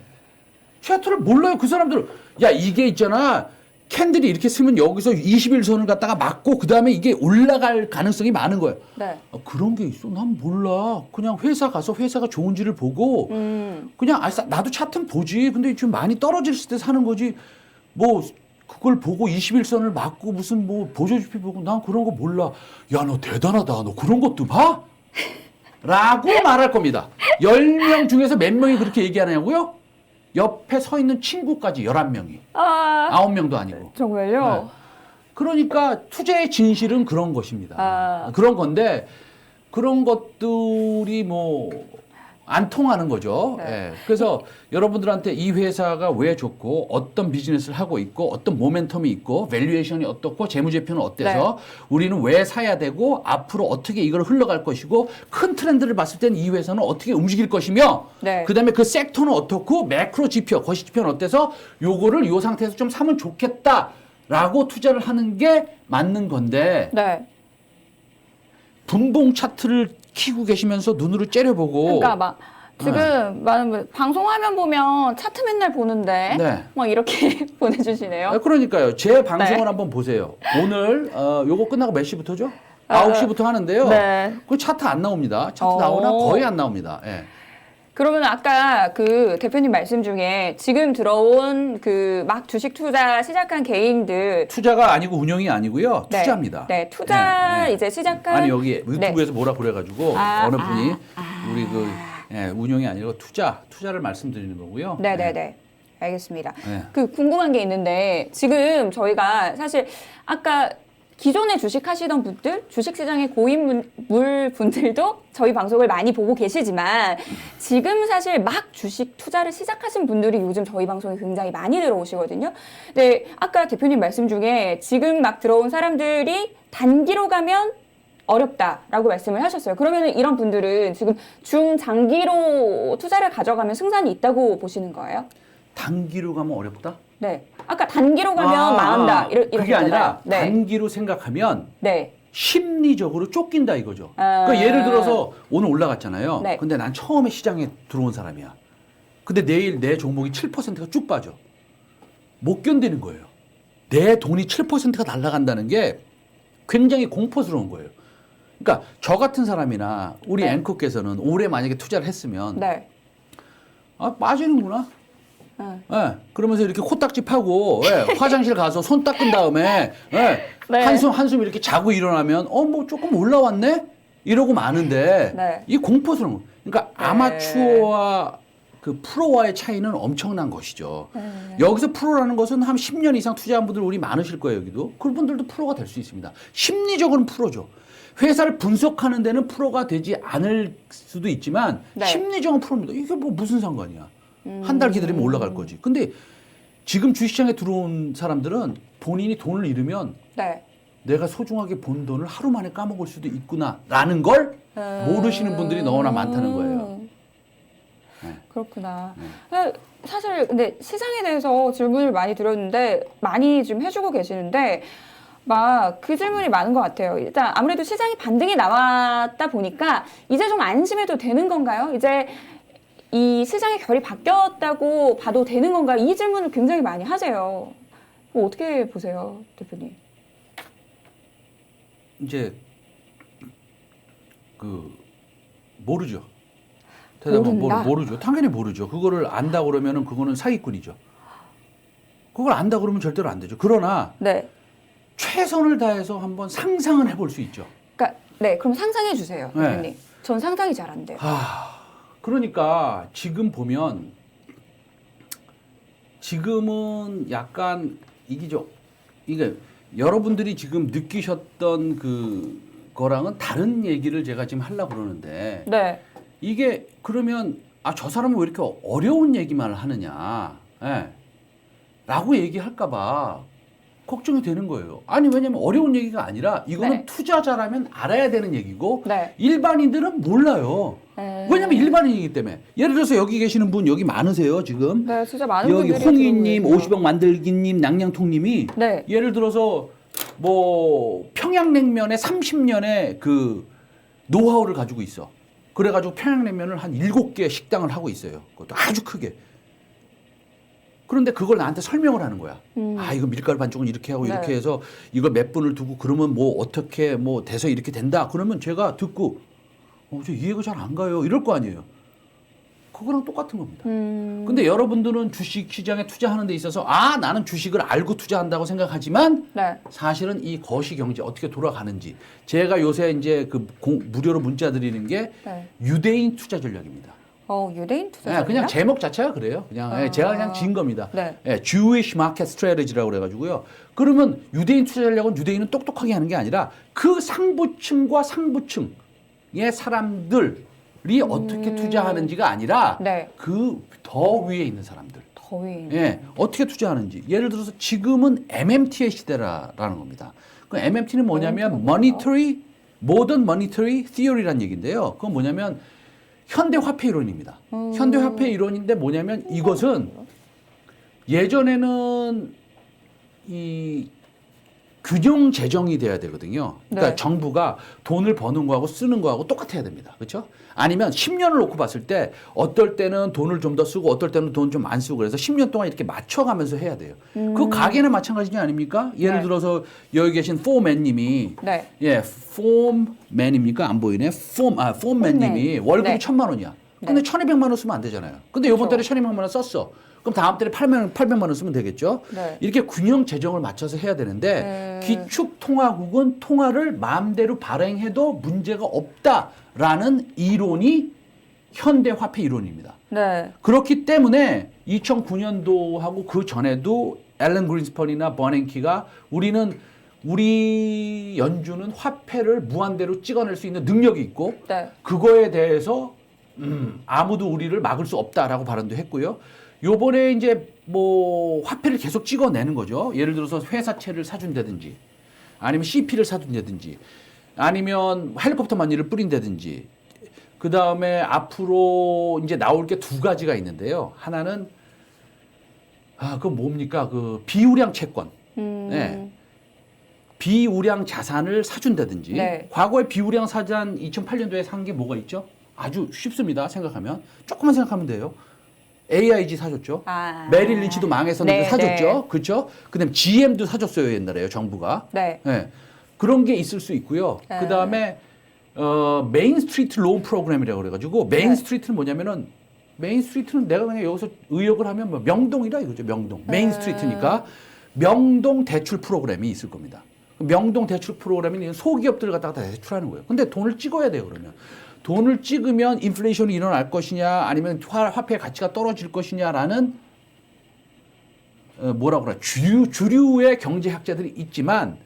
차트를 몰라요. 그 사람들. 야, 이게 있잖아. 캔들이 이렇게 쓰면 여기서 21선을 갖다가 맞고 그 다음에 이게 올라갈 가능성이 많은 거예요. 네. 그런 게 있어? 난 몰라. 그냥 회사 가서 회사가 좋은지를 보고 그냥 나도 차트는 보지. 근데 지금 많이 떨어질 때 사는 거지. 뭐 그걸 보고 21선을 맞고 무슨 뭐 보조지표 보고 난 그런 거 몰라. 야, 너 대단하다. 너 그런 것도 봐? 라고 말할 겁니다. 10명 중에서 몇 명이 그렇게 얘기하냐고요? 옆에 서 있는 친구까지 11명이. 9명도 아니고. 정말요? 네. 그러니까 투자의 진실은 그런 것입니다. 그런 건데 그런 것들이 뭐 안 통하는 거죠. 네. 예. 그래서 여러분들한테 이 회사가 왜 좋고 어떤 비즈니스를 하고 있고 어떤 모멘텀이 있고 밸류에이션이 어떻고 재무제표는 어때서 우리는 왜 사야 되고 앞으로 어떻게 이걸 흘러갈 것이고 큰 트렌드를 봤을 땐 이 회사는 어떻게 움직일 것이며 네. 그다음에 그 섹터는 어떻고 매크로 지표, 거시 지표는 어때서 요거를 요 상태에서 좀 사면 좋겠다라고 투자를 하는 게 맞는 건데 네. 분봉 차트를 키고 계시면서 눈으로 째려보고 그러니까 막 지금 많은 방송 화면 보면 차트 맨날 보는데 네. 막 이렇게 보내주시네요. 그러니까요. 제 방송을 네. 한번 보세요. 오늘 요거 끝나고 몇 시부터죠? 9시부터 하는데요. 네. 그 차트 안 나옵니다. 차트 나오나 거의 안 나옵니다. 예. 그러면 아까 그 대표님 말씀 중에 지금 들어온 그 막 주식 투자 시작한 개인들 투자가 아니고 운영이 아니고요. 네. 투자입니다. 네, 투자 예, 예. 이제 시작한 아니 여기 유튜브에서 뭐라 그래가지고 어느 분이 우리 그 운영이 아니고 투자를 말씀드리는 거고요. 네네네. 알겠습니다. 네. 그 궁금한 게 있는데 지금 저희가 사실 아까 기존에 주식하시던 분들, 주식시장의 고인물 분들도 저희 방송을 많이 보고 계시지만 지금 사실 막 주식 투자를 시작하신 분들이 요즘 저희 방송에 굉장히 많이 들어오시거든요. 근데 아까 대표님 말씀 중에 지금 막 들어온 사람들이 단기로 가면 어렵다라고 말씀을 하셨어요. 그러면 이런 분들은 지금 중장기로 투자를 가져가면 승산이 있다고 보시는 거예요? 단기로 가면 어렵다? 네. 아까 단기로 가면 망한다. 이렇게 그게 아니라 네. 단기로 생각하면 네. 심리적으로 쫓긴다 이거죠. 그러니까 예를 들어서 오늘 올라갔잖아요. 네. 근데 난 처음에 시장에 들어온 사람이야. 근데 내일 내 종목이 7%가 쭉 빠져. 못 견디는 거예요. 내 돈이 7%가 날아간다는 게 굉장히 공포스러운 거예요. 그러니까 저 같은 사람이나 우리 네. 앵커께서는 올해 만약에 투자를 했으면 네. 아 빠지는구나. 네. 예, 그러면서 이렇게 코딱지 파고 화장실 가서 손 닦은 다음에 네. 한숨 이렇게 자고 일어나면 뭐 조금 올라왔네 이러고 마는데 네. 이 공포스러운 거. 그러니까 네. 아마추어와 그 프로와의 차이는 엄청난 것이죠. 여기서 프로라는 것은 한 10년 이상 투자한 분들 우리 많으실 거예요, 여기도. 그분들도 프로가 될 수 있습니다. 심리적으로는 프로죠. 회사를 분석하는 데는 프로가 되지 않을 수도 있지만 네. 심리적인 프로입니다. 이게 뭐 무슨 상관이야. 한 달 기다리면 올라갈 거지. 근데 지금 주식시장에 들어온 사람들은 본인이 돈을 잃으면 네. 내가 소중하게 본 돈을 하루 만에 까먹을 수도 있구나라는 걸 모르시는 분들이 너무나 많다는 거예요. 네. 그렇구나. 사실 근데 시장에 대해서 질문을 많이 드렸는데 많이 좀 해주고 계시는데 막 그 질문이 많은 것 같아요. 일단 아무래도 시장이 반등이 나왔다 보니까 이제 좀 안심해도 되는 건가요? 이제 이 시장의 결이 바뀌었다고 봐도 되는 건가요? 이 질문을 굉장히 많이 하세요. 뭐 어떻게 보세요, 대표님? 이제 그 모르죠. 대답은 모른다? 모르죠. 당연히 모르죠. 그거를 안다 그러면은 그거는 사기꾼이죠. 그걸 안다 그러면 절대로 안 되죠. 그러나 네. 최선을 다해서 한번 상상은 해볼 수 있죠. 그러니까 네, 그럼 상상해 주세요, 네. 대표님. 전 상상이 잘 안 돼요. 그러니까 지금 보면 지금은 약간 이기죠. 이게 여러분들이 지금 느끼셨던 그 거랑은 다른 얘기를 제가 지금 하려고 그러는데 네. 이게 그러면 저 사람은 왜 이렇게 어려운 얘기만 하느냐 라고 얘기할까 봐 걱정이 되는 거예요. 아니 왜냐면 어려운 얘기가 아니라 이거는 네. 투자자라면 알아야 되는 얘기고 네. 일반인들은 몰라요. 왜냐면 일반인이기 때문에. 예를 들어서 여기 계시는 분 여기 많으세요 지금. 네, 진짜 많은 여기 분들이 홍이님, 들어오고 계세요. 50억 만들기님, 낭냥통님이 네. 예를 들어서 뭐 평양냉면의 30년의 그 노하우를 가지고 있어. 그래가지고 평양냉면을 한 7개 식당을 하고 있어요. 그것도 아주 크게. 그런데 그걸 나한테 설명을 하는 거야. 이거 밀가루 반죽은 이렇게 하고 네. 이렇게 해서 이걸 몇 분을 두고 그러면 뭐 어떻게 뭐 돼서 이렇게 된다. 그러면 제가 듣고 저 이해가 잘 안 가요. 이럴 거 아니에요. 그거랑 똑같은 겁니다. 근데 여러분들은 주식 시장에 투자하는 데 있어서 나는 주식을 알고 투자한다고 생각하지만 네. 사실은 이 거시 경제 어떻게 돌아가는지 제가 요새 이제 그 무료로 문자 드리는 게 네. 유대인 투자 전략입니다. 유대인 투자. 그냥 제목 자체가 그래요. 그냥 제가 그냥 지은 겁니다. 네. Jewish Market Strategy라고 그래가지고요. 그러면 유대인 투자 전략은 유대인은 똑똑하게 하는 게 아니라 그 상부층과 상부층의 사람들 어떻게 투자하는지가 아니라 네. 그 더 위에 있는 사람들. 더위. 예, 어떻게 투자하는지. 예를 들어서 지금은 MMT의 시대라는 겁니다. 그 MMT는 뭐냐면 Modern Monetary Theory라는 얘기인데요. 그건 뭐냐면 현대 화폐 이론입니다. 현대 화폐 이론인데 뭐냐면 이것은 예전에는 이 균형 재정이 돼야 되거든요. 그러니까 네. 정부가 돈을 버는 거하고 쓰는 거하고 똑같아야 됩니다. 그렇죠? 아니면 10년을 놓고 봤을 때 어떨 때는 돈을 좀 더 쓰고 어떨 때는 돈 좀 안 쓰고 그래서 10년 동안 이렇게 맞춰가면서 해야 돼요. 그 가게는 마찬가지지 아닙니까? 예를 네. 들어서 여기 계신 포맨님이 네. 예, 폼맨입니까? 안 보이네. 폼맨님이 월급이 네. 1,000만 원이야. 근데 1,200만 원 쓰면 안 되잖아요. 근데 이번 달에 1,200만 원 썼어. 그럼 다음 달에 800만 원 쓰면 되겠죠. 네. 이렇게 균형 재정을 맞춰서 해야 되는데 기축통화국은 통화를 마음대로 발행해도 문제가 없다라는 이론이 현대 화폐 이론입니다. 네. 그렇기 때문에 2009년도하고 그 전에도 앨런 그린스펀이나 버냉키가 우리 연준은 화폐를 무한대로 찍어낼 수 있는 능력이 있고 네. 그거에 대해서 아무도 우리를 막을 수 없다라고 발언도 했고요. 요번에 이제 뭐 화폐를 계속 찍어내는 거죠. 예를 들어서 회사채를 사준다든지 아니면 CP를 사준다든지 아니면 헬리콥터 만리를 뿌린다든지 그 다음에 앞으로 이제 나올 게 두 가지가 있는데요. 하나는 그건 뭡니까? 그 비우량 채권. 네. 비우량 자산을 사준다든지 네. 과거에 비우량 자산 2008년도에 산 게 뭐가 있죠? 아주 쉽습니다. 생각하면 조금만 생각하면 돼요. AIG 사줬죠. 메릴 린치도 망했었는데 네, 사줬죠. 네. 그렇죠? 그다음 GM도 사줬어요 옛날에요 정부가. 네. 네. 그런 게 있을 수 있고요. 네. 그다음에 메인 스트리트 론 프로그램이라고 그래가지고 메인 네. 스트리트는 뭐냐면은 메인 스트리트는 내가 그냥 여기서 의역을 하면 뭐 명동이라 이거죠. 명동. 메인 스트리트니까 명동 대출 프로그램이 있을 겁니다. 명동 대출 프로그램이 소기업들을 갖다가 다 대출하는 거예요. 근데 돈을 찍어야 돼요 그러면. 돈을 찍으면 인플레이션이 일어날 것이냐 아니면 화폐의 가치가 떨어질 것이냐라는 뭐라고 그래 주류의 경제학자들이 있지만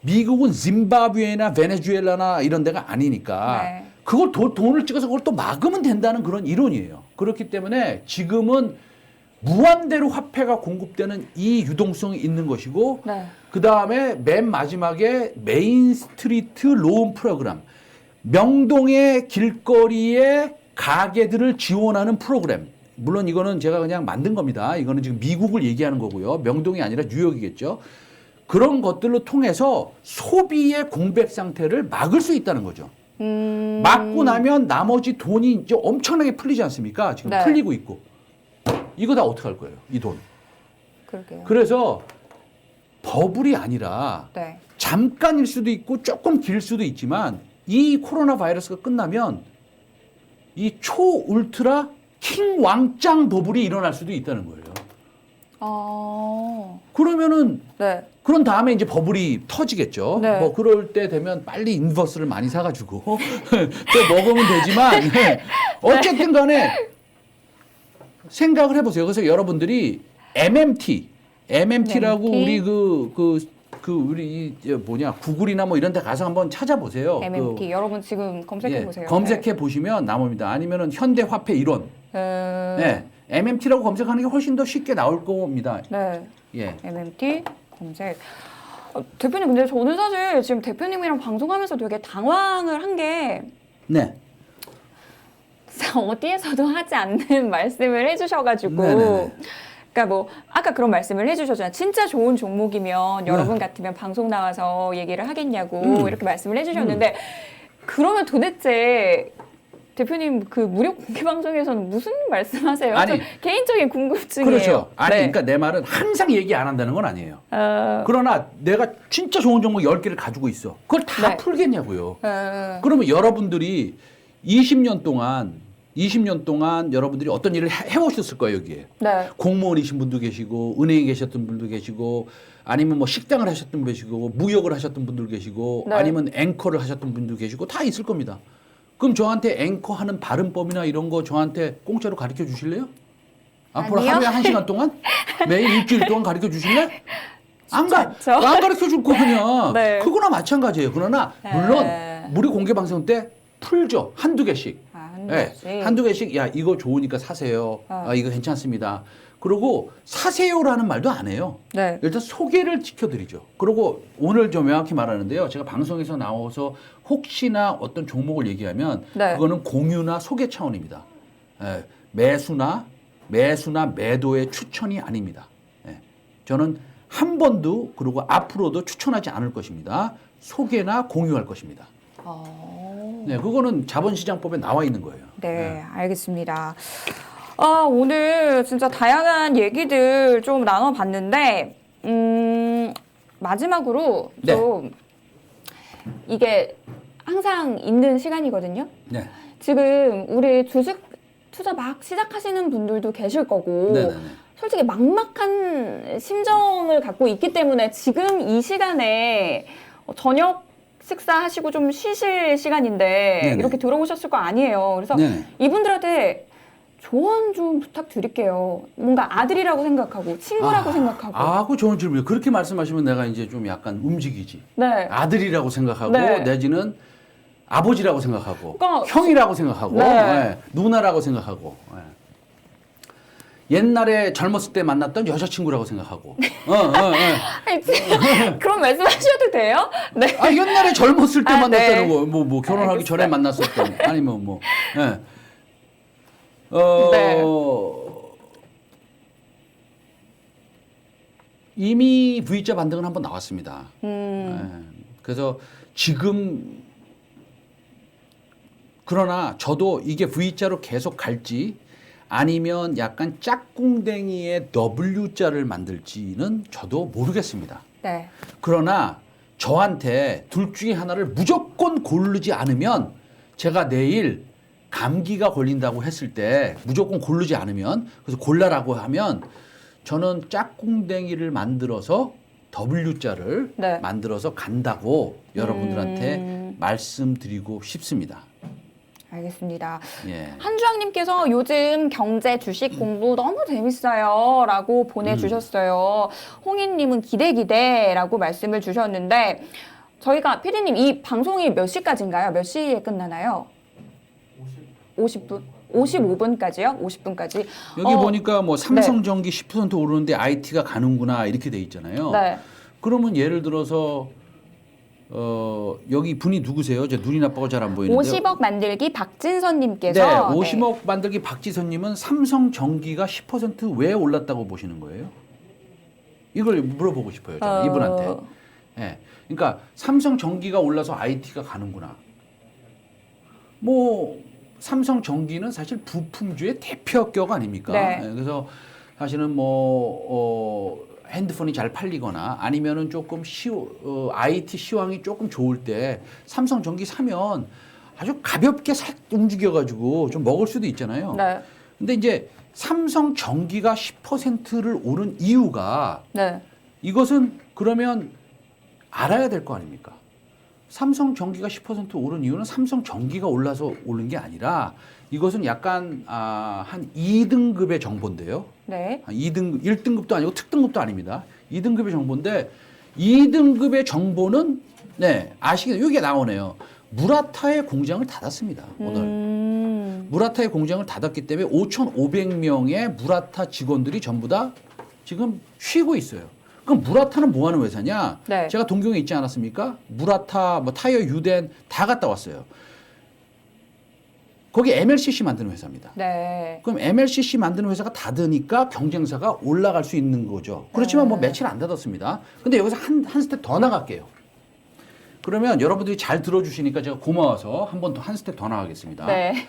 미국은 짐바브웨나 베네수엘라나 이런 데가 아니니까 네. 그걸 돈을 찍어서 그걸 또 막으면 된다는 그런 이론이에요. 그렇기 때문에 지금은 무한대로 화폐가 공급되는 이 유동성이 있는 것이고 네. 그 다음에 맨 마지막에 메인 스트리트 론 프로그램 명동의 길거리에 가게들을 지원하는 프로그램. 물론 이거는 제가 그냥 만든 겁니다. 이거는 지금 미국을 얘기하는 거고요. 명동이 아니라 뉴욕이겠죠. 그런 것들로 통해서 소비의 공백 상태를 막을 수 있다는 거죠. 막고 나면 나머지 돈이 이제 엄청나게 풀리지 않습니까? 지금 네. 풀리고 있고. 이거 다 어떻게 할 거예요? 이 돈. 그러게요. 그래서 버블이 아니라 네. 잠깐일 수도 있고 조금 길 수도 있지만 이 코로나 바이러스가 끝나면 이 초울트라 킹 왕짱 버블이 일어날 수도 있다는 거예요. 그러면은 네. 그런 다음에 이제 버블이 터지겠죠. 네. 뭐 그럴 때 되면 빨리 인버스를 많이 사가지고 또 먹으면 되지만 어쨌든 간에 생각을 해보세요. 그래서 여러분들이 MMT라고 우리 우리 뭐냐 구글이나 뭐 이런 데 가서 한번 찾아보세요. MMT 여러분 지금 검색해 보세요. 검색해 보시면 나옵니다. 아니면은 현대 화폐 이론. 네. MMT라고 검색하는 게 훨씬 더 쉽게 나올 겁니다. 네. 예. MMT 검색. 대표님 근데 저는 사실 지금 대표님이랑 방송하면서 되게 당황을 한 게 네. 어디에서도 하지 않는 말씀을 해주셔가지고. 네네네. 그러니까 뭐 아까 그런 말씀을 해주셨잖아요. 진짜 좋은 종목이면 네. 여러분 같으면 방송 나와서 얘기를 하겠냐고 이렇게 말씀을 해주셨는데 그러면 도대체 대표님 그 무료 공개 방송에서는 무슨 말씀하세요? 아니, 저 개인적인 궁금증이에요. 그렇죠. 아니 네. 그러니까 내 말은 항상 얘기 안 한다는 건 아니에요. 그러나 내가 진짜 좋은 종목 10개를 가지고 있어. 그걸 다 네. 풀겠냐고요. 그러면 여러분들이 20년 동안 여러분들이 어떤 일을 해오셨을 거예요, 여기에. 네. 공무원이신 분도 계시고, 은행에 계셨던 분도 계시고, 아니면 뭐 식당을 하셨던 분도 계시고, 무역을 하셨던 분들 계시고, 네. 아니면 앵커를 하셨던 분도 계시고, 다 있을 겁니다. 그럼 저한테 앵커 하는 발음법이나 이런 거 저한테 공짜로 가르쳐 주실래요? 앞으로 아니요. 하루에 1시간 동안? 매일 일주일 동안 가르쳐 주실래? 안 않죠. 가르쳐 줄 거군요. 네. 그거나 마찬가지예요. 그러나, 물론, 무료 공개 방송 때 풀죠. 한두 개씩. 한두 예, 개씩. 한두 개씩 야 이거 좋으니까 사세요. 이거 괜찮습니다. 그리고 사세요라는 말도 안 해요. 네. 일단 소개를 지켜드리죠. 그리고 오늘 좀 명확히 말하는데요. 제가 방송에서 나와서 혹시나 어떤 종목을 얘기하면 네. 그거는 공유나 소개 차원입니다. 예, 매수나 매도의 추천이 아닙니다. 예, 저는 한 번도 그리고 앞으로도 추천하지 않을 것입니다. 소개나 공유할 것입니다. 네, 그거는 자본시장법에 나와 있는 거예요. 네, 알겠습니다. 오늘 진짜 다양한 얘기들 좀 나눠봤는데, 마지막으로 네. 좀 이게 항상 있는 시간이거든요. 네. 지금 우리 주식 투자 막 시작하시는 분들도 계실 거고, 네네네. 솔직히 막막한 심정을 갖고 있기 때문에 지금 이 시간에 저녁 식사하시고 좀 쉬실 시간인데 네네. 이렇게 들어오셨을 거 아니에요. 그래서 네네. 이분들한테 조언 좀 부탁드릴게요. 뭔가 아들이라고 생각하고 친구라고 생각하고. 그 좋은 질문이에요. 그렇게 말씀하시면 내가 이제 좀 약간 움직이지. 네. 아들이라고 생각하고 네. 내지는 아버지라고 생각하고 그러니까 형이라고 생각하고 네. 예, 누나라고 생각하고 예. 옛날에 젊었을 때 만났던 여자친구라고 생각하고 아니, 그런 말씀하셔도 돼요? 네. 옛날에 젊었을 때 아, 만났다는 네. 거 뭐 결혼하기 알겠어요. 전에 만났을 때 아니면 뭐 예. 네. 이미 V자 반등은 한번 나왔습니다. 예. 그래서 지금 그러나 저도 이게 V자로 계속 갈지 아니면 약간 짝꿍댕이의 W자를 만들지는 저도 모르겠습니다. 네. 그러나 저한테 둘 중에 하나를 무조건 고르지 않으면 제가 내일 감기가 걸린다고 했을 때 무조건 고르지 않으면 그래서 골라라고 하면 저는 짝꿍댕이를 만들어서 W자를 네. 만들어서 간다고 여러분들한테 말씀드리고 싶습니다. 알겠습니다. 예. 한주영님께서 요즘 경제 주식 공부 너무 재밌어요 라고 보내주셨어요. 홍인님은 기대라고 말씀을 주셨는데 저희가 피디님 이 방송이 몇 시까지인가요? 몇 시에 끝나나요? 50분? 55분까지요? 50분까지? 여기 보니까 뭐 삼성전기 10% 오르는데 IT가 가는구나 이렇게 돼 있잖아요. 네. 그러면 예를 들어서 여기 분이 누구세요? 제 눈이 나빠서 잘 안 보이는데요. 50억 만들기 박진선님께서 네, 50억 만들기 박지선님은 삼성전기가 10% 왜 올랐다고 보시는 거예요? 이걸 물어보고 싶어요. 저는 이분한테. 네, 그러니까 삼성전기가 올라서 IT가 가는구나. 뭐 삼성전기는 사실 부품주의 대표격 아닙니까? 네. 그래서 사실은 핸드폰이 잘 팔리거나 아니면은 조금 IT 시황이 조금 좋을 때 삼성전기 사면 아주 가볍게 살 움직여가지고 좀 먹을 수도 있잖아요. 네. 근데 이제 삼성전기가 10%를 오른 이유가 네. 이것은 그러면 알아야 될 거 아닙니까? 삼성전기가 10% 오른 이유는 삼성전기가 올라서 오른 게 아니라 이것은 약간 한 2등급의 정보인데요. 네. 2등급, 1등급도 아니고 특등급도 아닙니다. 2등급의 정보인데 2등급의 정보는 네, 아시겠죠? 이게 나오네요. 무라타의 공장을 닫았습니다. 오늘. 무라타의 공장을 닫았기 때문에 5,500명의 무라타 직원들이 전부 다 지금 쉬고 있어요. 그럼 무라타는 뭐 하는 회사냐? 네. 제가 동경에 있지 않았습니까? 무라타, 뭐 타이어 유덴 다 갔다 왔어요. 거기 MLCC 만드는 회사입니다. 네. 그럼 MLCC 만드는 회사가 닫으니까 경쟁사가 올라갈 수 있는 거죠. 그렇지만 뭐 며칠 안 닫았습니다. 근데 여기서 한 스텝 더 나갈게요. 그러면 여러분들이 잘 들어주시니까 제가 고마워서 한 스텝 더 나가겠습니다. 네.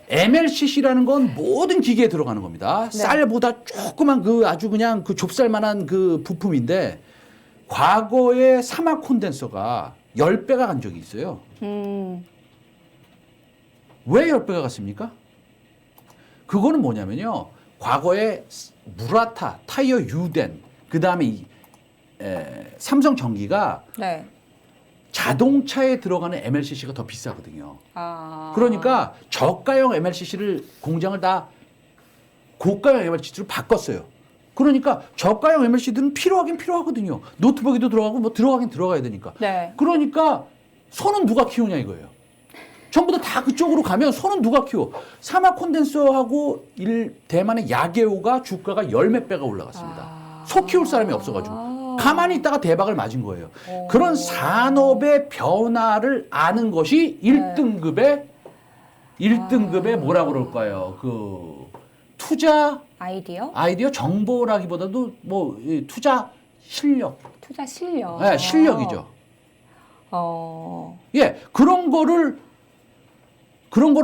MLCC라는 건 모든 기계에 들어가는 겁니다. 네. 쌀보다 조그만 아주 그냥 좁쌀만한 부품인데 과거에 사막 콘덴서가 10배가 간 적이 있어요. 왜 10배가 갔습니까? 그거는 뭐냐면요. 과거에 무라타, 타이어 유덴, 그 다음에 삼성전기가 네. 자동차에 들어가는 MLCC가 더 비싸거든요. 아. 그러니까 저가형 MLCC를 공장을 다 고가형 MLCC로 바꿨어요. 그러니까 저가형 MLCC들은 필요하긴 필요하거든요. 노트북에도 들어가고 뭐 들어가긴 들어가야 되니까. 네. 그러니까 손은 누가 키우냐 이거예요. 전부 다 그쪽으로 가면 손은 누가 키워? 사막 콘덴서하고 대만의 야게오가 주가가 열 몇 배가 올라갔습니다. 소 키울 사람이 없어가지고 가만히 있다가 대박을 맞은 거예요. 그런 산업의 변화를 아는 것이 1등급의 뭐라 그럴까요? 그 투자 아이디어 정보라기보다도 뭐 투자 실력. 투자 실력. 네, 실력이죠. 예, 그런 거를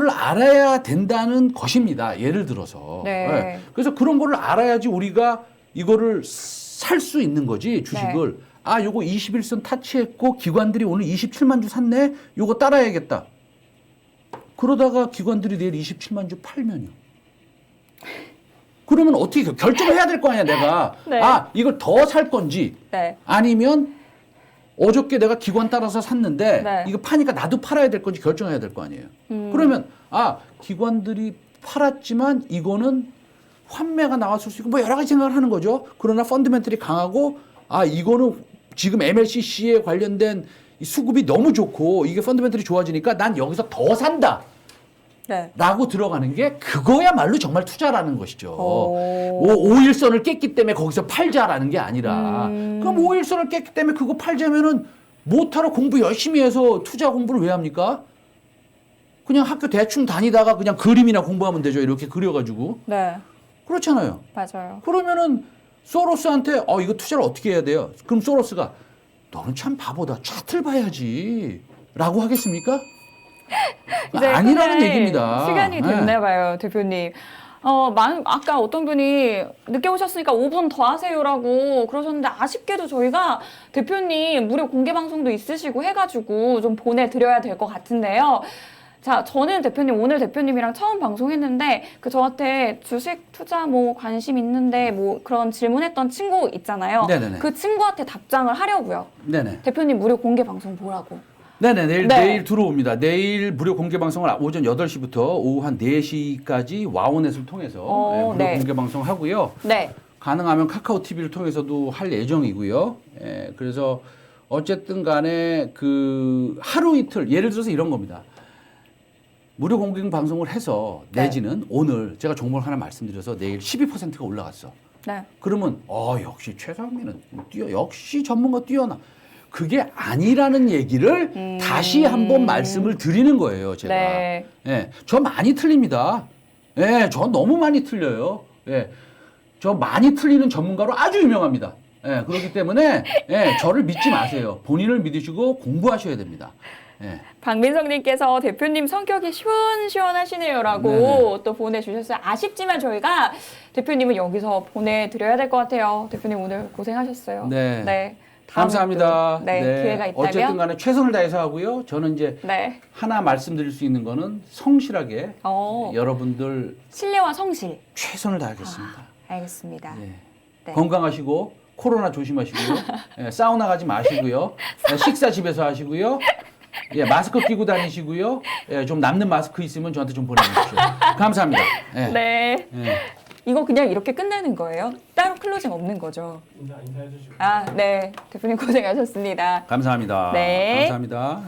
알아야 된다는 것입니다. 예를 들어서. 네. 예, 그래서 그런 거를 알아야지 우리가 이거를 살 수 있는 거지, 주식을. 네. 아, 요거 21선 타치했고 기관들이 오늘 27만 주 샀네. 요거 따라야겠다. 그러다가 기관들이 내일 27만 주 팔면요. 그러면 어떻게 결정을 해야 될 거 아니야, 내가. 네. 아, 이걸 더 살 건지. 네. 아니면 어저께 내가 기관 따라서 샀는데 네. 이거 파니까 나도 팔아야 될 건지 결정해야 될 거 아니에요. 그러면 기관들이 팔았지만 이거는 환매가 나왔을 수 있고 뭐 여러 가지 생각을 하는 거죠. 그러나 펀드멘털이 강하고 이거는 지금 MLCC에 관련된 이 수급이 너무 좋고 이게 펀드멘털이 좋아지니까 난 여기서 더 산다. 네. 라고 들어가는 게 그거야말로 정말 투자라는 것이죠. 5일선을 깼기 때문에 거기서 팔자라는 게 아니라 그럼 5일선을 깼기 때문에 그거 팔자면은 못하러 공부 열심히 해서 투자 공부를 왜 합니까? 그냥 학교 대충 다니다가 그냥 그림이나 공부하면 되죠. 이렇게 그려가지고. 네. 그렇잖아요. 맞아요. 그러면은 소로스한테 이거 투자를 어떻게 해야 돼요? 그럼 소로스가 너는 참 바보다. 차트를 봐야지. 라고 하겠습니까? 아니라는 얘기입니다. 시간이 됐나 봐요, 대표님. 아까 어떤 분이 늦게 오셨으니까 5분 더 하세요라고 그러셨는데 아쉽게도 저희가 대표님 무료 공개 방송도 있으시고 해가지고 좀 보내드려야 될 것 같은데요. 자, 저는 오늘 대표님이랑 처음 방송했는데 저한테 주식 투자 뭐 관심 있는데 뭐 그런 질문했던 친구 있잖아요. 네네네. 그 친구한테 답장을 하려고요. 네네. 대표님 무료 공개 방송 보라고. 네네, 네. 내일 들어옵니다. 내일 무료 공개 방송을 오전 8시부터 오후 한 4시까지 와우넷을 통해서 무료 네. 공개 방송 하고요. 네. 가능하면 카카오 TV를 통해서도 할 예정이고요. 그래서 어쨌든 간에 그 하루 이틀, 예를 들어서 이런 겁니다. 무료 공개 방송을 해서 내지는 오늘 제가 종목 하나 말씀드려서 내일 12%가 올라갔어. 네. 그러면 역시 최상민은 역시 전문가 뛰어나. 그게 아니라는 얘기를 다시 한번 말씀을 드리는 거예요, 제가. 네. 예, 저 많이 틀립니다. 예, 저 너무 많이 틀려요. 예, 저 많이 틀리는 전문가로 아주 유명합니다. 예, 그렇기 때문에 저를 믿지 마세요. 본인을 믿으시고 공부하셔야 됩니다. 예. 박민성님께서 대표님 성격이 시원시원하시네요라고 네네. 또 보내주셨어요. 아쉽지만 저희가 대표님은 여기서 보내드려야 될 것 같아요. 대표님 오늘 고생하셨어요. 네. 네. 다음에 감사합니다. 또, 기회가 있다면. 어쨌든 간에 최선을 다해서 하고요. 저는 이제 하나 말씀드릴 수 있는 거는 성실하게 여러분들 신뢰와 성실. 최선을 다하겠습니다. 알겠습니다. 네. 건강하시고 코로나 조심하시고요. 사우나 가지 마시고요. 식사 집에서 하시고요. 마스크 끼고 다니시고요. 좀 남는 마스크 있으면 저한테 좀 보내주십시오. 감사합니다. 네. 이거 그냥 이렇게 끝내는 거예요? 따로 클로징 없는 거죠? 인사해 주시고. 네. 대표님 고생하셨습니다. 감사합니다. 네. 감사합니다.